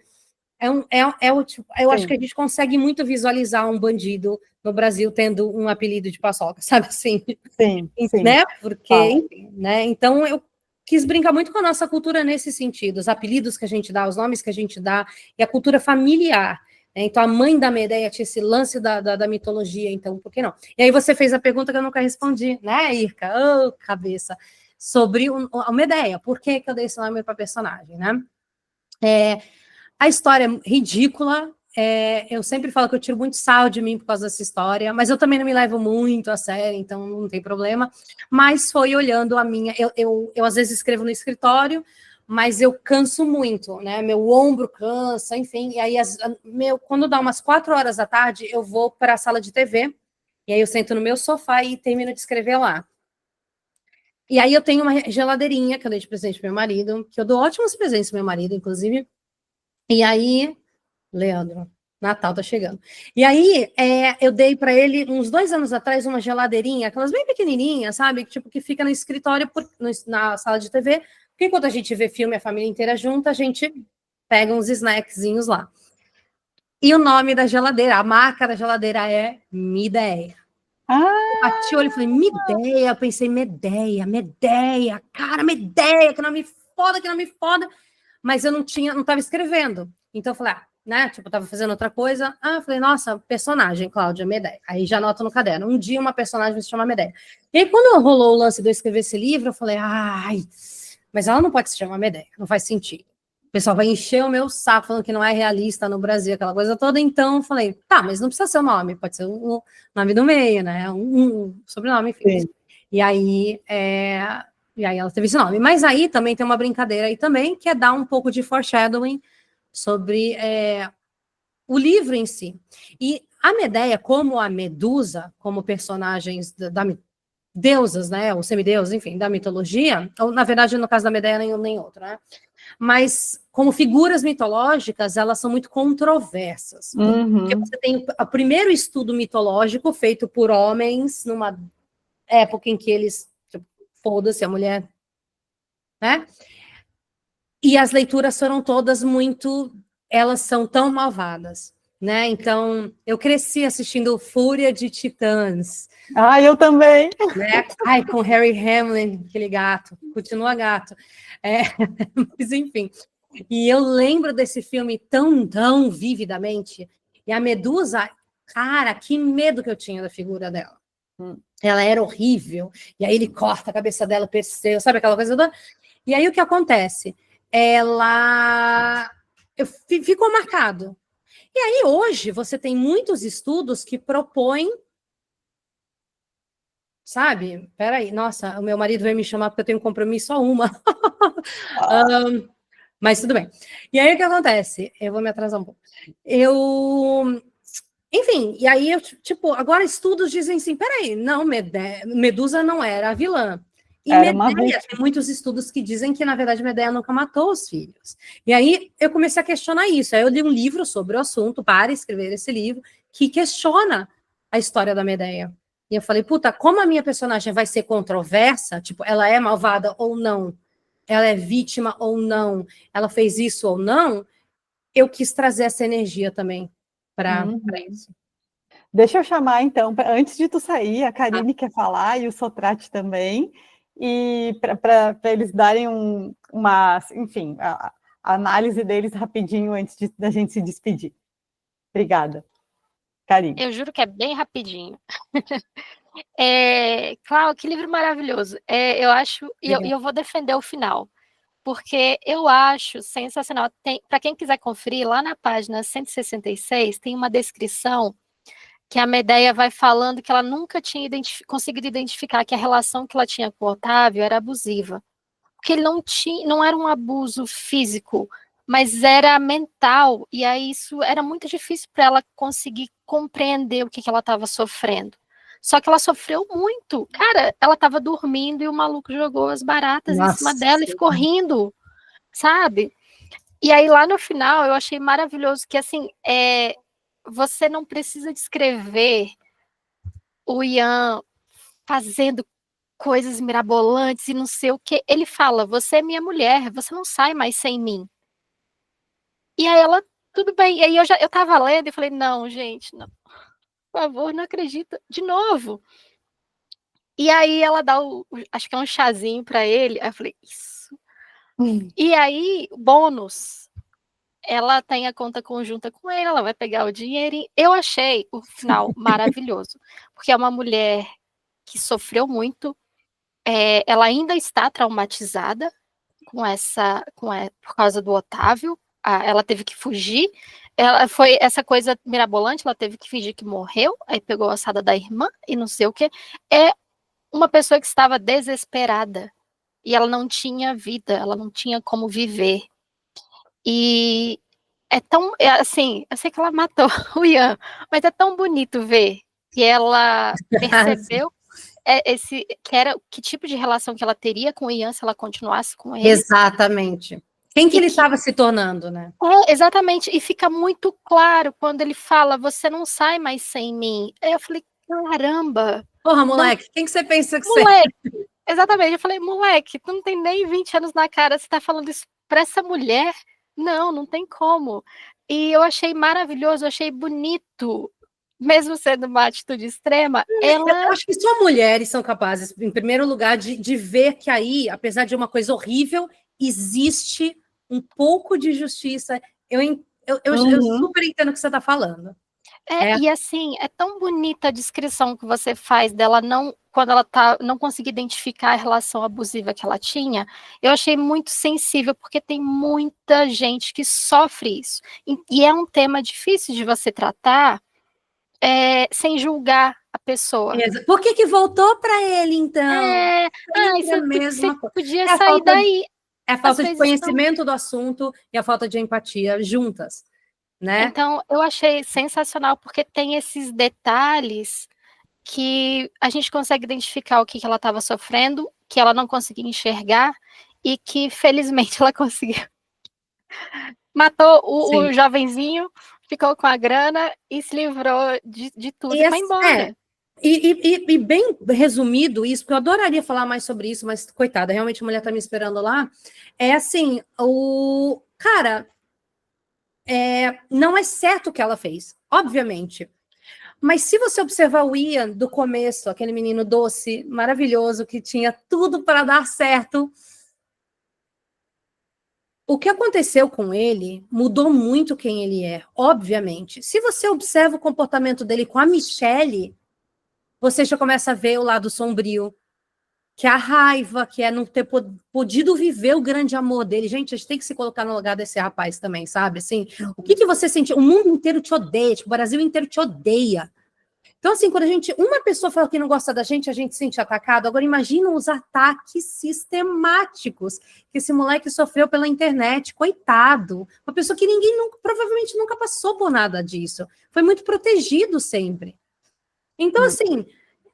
eu acho que a gente consegue muito visualizar um bandido no Brasil tendo um apelido de Paçoca, sabe assim? Sim. Né? Porque, enfim, né? Então eu quis brincar muito com a nossa cultura nesse sentido, os apelidos que a gente dá, os nomes que a gente dá, e a cultura familiar. Né? Então a mãe da Medeia tinha esse lance da mitologia, então por que não? E aí você fez a pergunta que eu nunca respondi, né, Irka? Oh, cabeça! Sobre a Medeia, por que eu dei esse nome para a personagem, né? A história é ridícula, eu sempre falo que eu tiro muito sal de mim por causa dessa história, mas eu também não me levo muito a sério, então não tem problema. Mas foi olhando a minha... Eu às vezes escrevo no escritório, mas eu canso muito, né? Meu ombro cansa, enfim. E aí, quando dá umas 4 horas da tarde, eu vou para a sala de TV, e aí eu sento no meu sofá e termino de escrever lá. E aí eu tenho uma geladeirinha que eu dei de presente pro meu marido, que eu dou ótimos presentes pro meu marido, inclusive. E aí, Leandro, Natal tá chegando. E aí, eu dei para ele, uns 2 anos atrás, uma geladeirinha, aquelas bem pequenininhas, sabe? Tipo, que fica no escritório, na sala de TV. Porque enquanto a gente vê filme, a família inteira junta, a gente pega uns snackzinhos lá. E o nome da geladeira, a marca da geladeira é Mideia. Eu bati o olho e falei, Mideia. Eu pensei, Medeia. Cara, Medeia, que nome foda. Mas eu não estava escrevendo. Então eu falei, né? Tipo, eu tava fazendo outra coisa. Eu falei, nossa, personagem, Cláudia Medeia. Aí já anoto no caderno. Um dia uma personagem se chama Medeia. E aí, quando rolou o lance de eu escrever esse livro, eu falei, mas ela não pode se chamar Medeia, não faz sentido. O pessoal vai encher o meu saco falando que não é realista no Brasil, aquela coisa toda. Então, eu falei, tá, mas não precisa ser o nome, pode ser o nome do meio, né? Um sobrenome, enfim. Sim. E aí ela teve esse nome. Mas aí também tem uma brincadeira aí também, que é dar um pouco de foreshadowing sobre o livro em si. E a Medeia, como a Medusa, como personagens da deusas, né, ou semideuses, enfim, da mitologia, ou na verdade, no caso da Medeia, nem outro, né? Mas como figuras mitológicas, elas são muito controversas. Porque você tem o primeiro estudo mitológico feito por homens numa época em que eles, tipo, foda-se a mulher, né? E as leituras foram todas elas são tão malvadas, né? Então, eu cresci assistindo Fúria de Titãs. Eu também. Né? Com Harry Hamlin, aquele gato, continua gato. Mas, enfim. E eu lembro desse filme tão vividamente. E a Medusa, cara, que medo que eu tinha da figura dela. Ela era horrível. E aí ele corta a cabeça dela, Perseu, sabe aquela coisa toda? E aí o que acontece? Ficou marcado. E aí hoje você tem muitos estudos que propõem, sabe? Peraí, nossa, o meu marido veio me chamar porque eu tenho um compromisso só uma. Mas tudo bem. E aí o que acontece? Eu vou me atrasar um pouco. Enfim, e aí, tipo, agora estudos dizem assim, peraí, não, Medusa não era a vilã. E Era uma Medeia, tem muitos estudos que dizem que, na verdade, Medeia nunca matou os filhos. E aí, eu comecei a questionar isso. Aí eu li um livro sobre o assunto, para escrever esse livro, que questiona a história da Medeia. E eu falei, puta, como a minha personagem vai ser controversa, tipo, ela é malvada ou não, ela é vítima ou não, ela fez isso ou não, eu quis trazer essa energia também para isso. Deixa eu chamar, então, antes de tu sair, a Karine quer falar e o Sotrate também, e para eles darem enfim, a análise deles rapidinho antes da gente se despedir. Obrigada. Karine. Eu juro que é bem rapidinho. Cláudio, que livro maravilhoso. Eu acho, e eu vou defender o final, porque eu acho sensacional. Para quem quiser conferir, lá na página 166 tem uma descrição que a Medeia vai falando que ela nunca tinha conseguido identificar que a relação que ela tinha com o Otávio era abusiva. Porque ele não era um abuso físico, mas era mental, e aí isso era muito difícil para ela conseguir compreender o que ela estava sofrendo. Só que ela sofreu muito. Cara, ela estava dormindo e o maluco jogou as baratas em cima dela e ficou rindo, sabe? E aí lá no final eu achei maravilhoso que, assim, você não precisa descrever o Ian fazendo coisas mirabolantes e não sei o que. Ele fala, você é minha mulher, você não sai mais sem mim. E aí ela, tudo bem. E aí eu tava lendo e falei, não, gente, não, por favor, não acredito. De novo. E aí ela dá acho que é um chazinho para ele. Aí eu falei, isso. E aí, bônus. Ela tem a conta conjunta com ele, ela vai pegar o dinheirinho. Eu achei o final maravilhoso, porque é uma mulher que sofreu muito, ela ainda está traumatizada por causa do Otávio, ela teve que fugir, foi essa coisa mirabolante, ela teve que fingir que morreu, aí pegou a ossada da irmã e não sei o que. É uma pessoa que estava desesperada, e ela não tinha vida, ela não tinha como viver. E assim, eu sei que ela matou o Ian, mas é tão bonito ver que ela percebeu que tipo de relação que ela teria com o Ian se ela continuasse com ele. Exatamente. Quem que ele estava se tornando, né? Exatamente, e fica muito claro quando ele fala, você não sai mais sem mim. Aí eu falei, caramba. Porra, moleque, quem que você pensa que moleque, você... Exatamente, eu falei, moleque, tu não tem nem 20 anos na cara, você tá falando isso pra essa mulher? Não tem como. E eu achei maravilhoso, eu achei bonito, mesmo sendo uma atitude extrema. Eu acho que só mulheres são capazes, em primeiro lugar, de ver que aí, apesar de uma coisa horrível, existe um pouco de justiça. Eu super entendo o que você está falando. E assim, é tão bonita a descrição que você faz dela quando ela não conseguia identificar a relação abusiva que ela tinha. Eu achei muito sensível, porque tem muita gente que sofre isso. E é um tema difícil de você tratar sem julgar a pessoa. Por que voltou para ele, então? Você podia sair daí. É a falta de conhecimento do assunto e a falta de empatia juntas. Né? Então, eu achei sensacional, porque tem esses detalhes que a gente consegue identificar o que ela estava sofrendo, que ela não conseguia enxergar, e que, felizmente, ela conseguiu. Matou o jovenzinho, ficou com a grana e se livrou de tudo e foi embora. E bem resumido isso, porque eu adoraria falar mais sobre isso, mas, coitada, realmente a mulher está me esperando lá. É assim, cara... não é certo o que ela fez, obviamente. Mas se você observar o Ian do começo, aquele menino doce, maravilhoso, que tinha tudo para dar certo, o que aconteceu com ele mudou muito quem ele é, obviamente. Se você observa o comportamento dele com a Michelle, você já começa a ver o lado sombrio, que é a raiva, que é não ter podido viver o grande amor dele. Gente, a gente tem que se colocar no lugar desse rapaz também, sabe? Assim, o que você sentiu? O mundo inteiro te odeia, tipo, o Brasil inteiro te odeia. Então, assim, quando uma pessoa fala que não gosta da gente, a gente se sente atacado. Agora, imagina os ataques sistemáticos que esse moleque sofreu pela internet, coitado. Uma pessoa que ninguém provavelmente nunca passou por nada disso. Foi muito protegido sempre. Então, assim,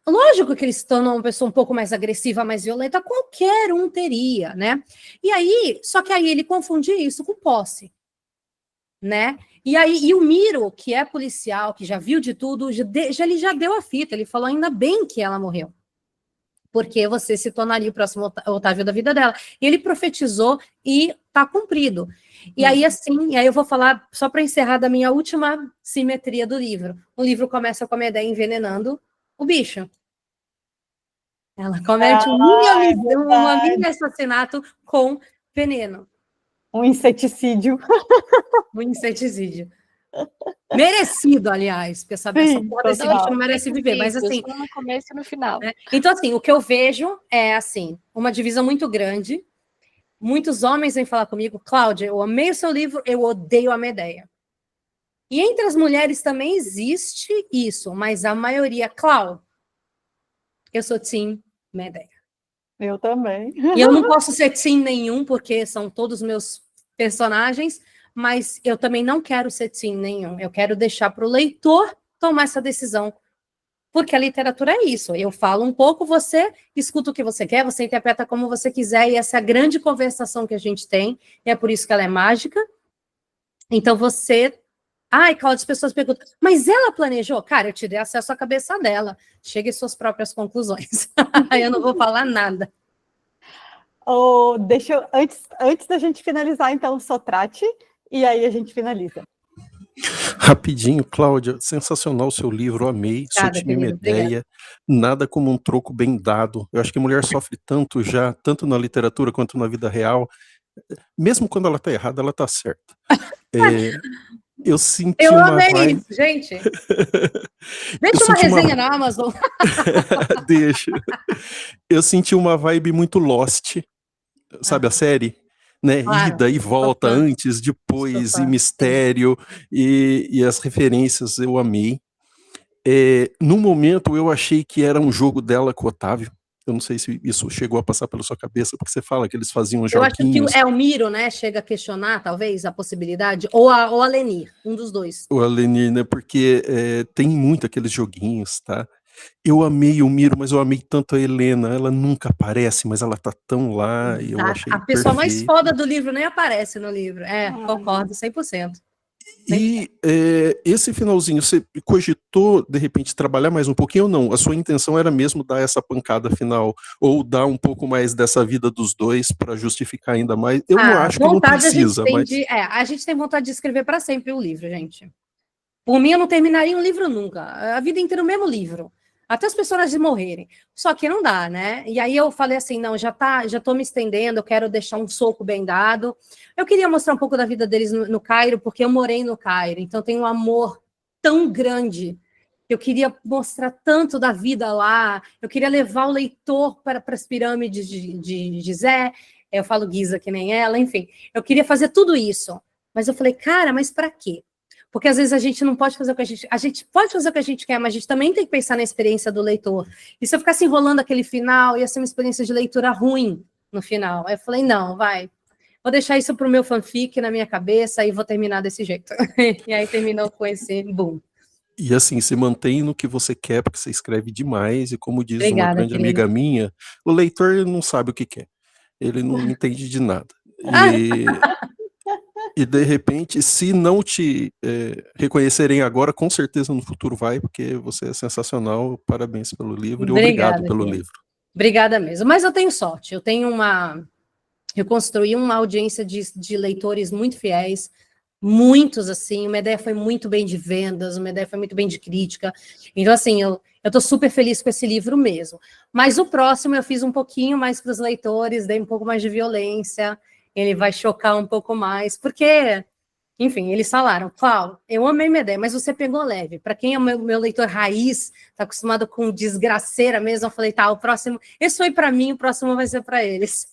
lógico que ele se tornou uma pessoa um pouco mais agressiva, mais violenta, qualquer um teria, né? E aí, só que aí ele confundia isso com posse, né? E o Miro, que é policial, que já viu de tudo, ele já deu a fita, ele falou, ainda bem que ela morreu, porque você se tornaria o próximo Otávio da vida dela. E ele profetizou e tá cumprido. E aí, assim, eu vou falar, só para encerrar, da minha última simetria do livro. O livro começa com a Medea envenenando o bicho. Ela comete um mini assassinato com veneno. Um inseticídio. Um inseticídio. Merecido, aliás, porque essa porra desse bicho não merece viver, mas assim... No começo e no final. Né? Então, assim, o que eu vejo é, assim, uma divisão muito grande. Muitos homens vêm falar comigo, Cláudia, eu amei o seu livro, eu odeio a Medea. E entre as mulheres também existe isso, mas a maioria, Cláudia, eu sou team Medea. Eu também. E eu não posso ser team nenhum, porque são todos meus personagens, mas eu também não quero ser team nenhum. Eu quero deixar para o leitor tomar essa decisão. Porque a literatura é isso. Eu falo um pouco, você escuta o que você quer, você interpreta como você quiser, e essa é a grande conversação que a gente tem, e é por isso que ela é mágica. Então você... Ai, Cláudia, as pessoas perguntam, mas ela planejou? Cara, eu te dei acesso à cabeça dela. Chegue às suas próprias conclusões. Eu não vou falar nada. Deixa eu, antes da gente finalizar, então, o Sotrate, e aí a gente finaliza. Rapidinho, Cláudia, sensacional o seu livro, amei, sou time Medea, nada como um troco bem dado. Eu acho que a mulher sofre tanto já, tanto na literatura quanto na vida real, mesmo quando ela tá errada, ela tá certa. Eu senti uma amei isso, gente. Deixa uma resenha na Amazon. Deixa. Eu senti uma vibe muito Lost, sabe a série? Né? Claro. Ida e volta, antes, depois, e mistério, e as referências eu amei. No momento eu achei que era um jogo dela com o Otávio. Eu não sei se isso chegou a passar pela sua cabeça, porque você fala que eles faziam joguinhos. Eu acho que o Miro, né, chega a questionar, talvez, a possibilidade, ou a Lenir, um dos dois. O Lenir, né, porque tem muito aqueles joguinhos, tá? Eu amei o Miro, mas eu amei tanto a Helena, ela nunca aparece, mas ela tá tão lá, e eu achei a pessoa mais foda do livro nem aparece no livro, concordo 100%. E esse finalzinho, você cogitou, de repente, trabalhar mais um pouquinho ou não? A sua intenção era mesmo dar essa pancada final, ou dar um pouco mais dessa vida dos dois para justificar ainda mais? Eu não acho que não precisa, mas... a gente tem vontade de escrever para sempre o livro, gente. Por mim, eu não terminaria um livro nunca. A vida inteira o mesmo livro. Até as personagens morrerem. Só que não dá, né? E aí eu falei assim, não, já tô me estendendo, eu quero deixar um soco bem dado. Eu queria mostrar um pouco da vida deles no Cairo, porque eu morei no Cairo, então tem um amor tão grande. Eu queria mostrar tanto da vida lá, eu queria levar o leitor para as pirâmides de Gizé, eu falo Giza que nem ela, enfim. Eu queria fazer tudo isso. Mas eu falei, cara, mas para quê? Porque às vezes a gente não pode fazer o que a gente pode fazer o que a gente quer, mas a gente também tem que pensar na experiência do leitor. E se eu ficasse enrolando aquele final, ia ser uma experiência de leitura ruim no final. Aí eu falei, não, vou deixar isso para o meu fanfic na minha cabeça e vou terminar desse jeito. E aí terminou com esse boom. E assim, se mantém no que você quer, porque você escreve demais, e como diz uma grande amiga minha, o leitor não sabe o que quer. Ele não entende de nada. E de repente, se não te reconhecerem agora, com certeza no futuro vai, porque você é sensacional. Parabéns pelo livro e obrigado pelo livro. Obrigada mesmo. Mas eu tenho sorte. Eu construí uma audiência de leitores muito fiéis, muitos, assim. O Medea foi muito bem de vendas, o Medea foi muito bem de crítica. Então, assim, eu tô super feliz com esse livro mesmo. Mas o próximo eu fiz um pouquinho mais para os leitores, dei um pouco mais de violência. Ele vai chocar um pouco mais, porque, enfim, eles falaram, Cláudio, eu amei Medea, mas você pegou leve. Para quem é meu leitor raiz, tá acostumado com desgraceira mesmo, eu falei, tá, o próximo, esse foi para mim, o próximo vai ser para eles.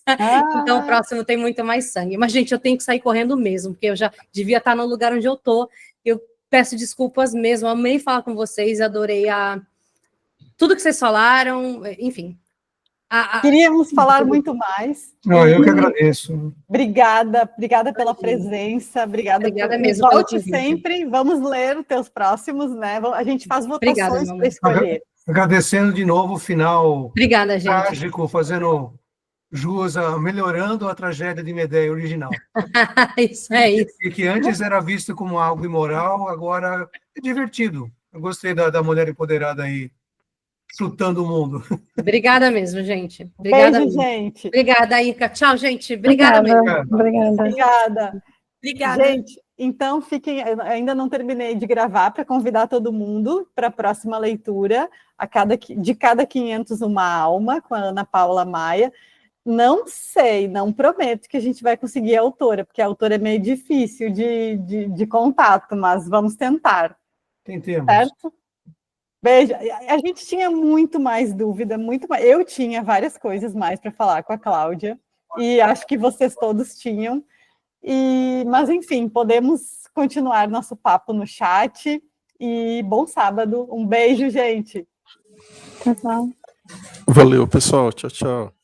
Então, o próximo tem muito mais sangue. Mas, gente, eu tenho que sair correndo mesmo, porque eu já devia estar no lugar onde eu tô. Eu peço desculpas mesmo, amei falar com vocês, adorei tudo que vocês falaram, enfim. Queríamos falar muito mais. Eu que agradeço. Obrigada pela presença, obrigada mesmo pelo volte convite. sempre, vamos ler os teus próximos, né? A gente faz votações para escolher. Agradecendo de novo o final Obrigada, gente. trágico, fazendo jus a melhorando a tragédia de Medeia original. Isso é isso. E que antes era visto como algo imoral, agora é divertido. Eu gostei da mulher empoderada aí, chutando o mundo. Obrigada mesmo, gente. Obrigada Beijo, mesmo. gente. Obrigada, Ica. Tchau, gente. Obrigada mesmo. Obrigada. Obrigada. Gente, então fiquem. Eu ainda não terminei de gravar para convidar todo mundo para a próxima leitura, de cada 500 uma alma, com a Ana Paula Maia. Não sei, não prometo que a gente vai conseguir a autora, porque a autora é meio difícil de contato, mas vamos tentar. Tentemos. Certo? Beijo. A gente tinha muito mais dúvida, muito mais. Eu tinha várias coisas mais para falar com a Cláudia, e acho que vocês todos tinham. Mas, enfim, podemos continuar nosso papo no chat. E bom sábado. Um beijo, gente. Valeu, pessoal. Tchau, tchau.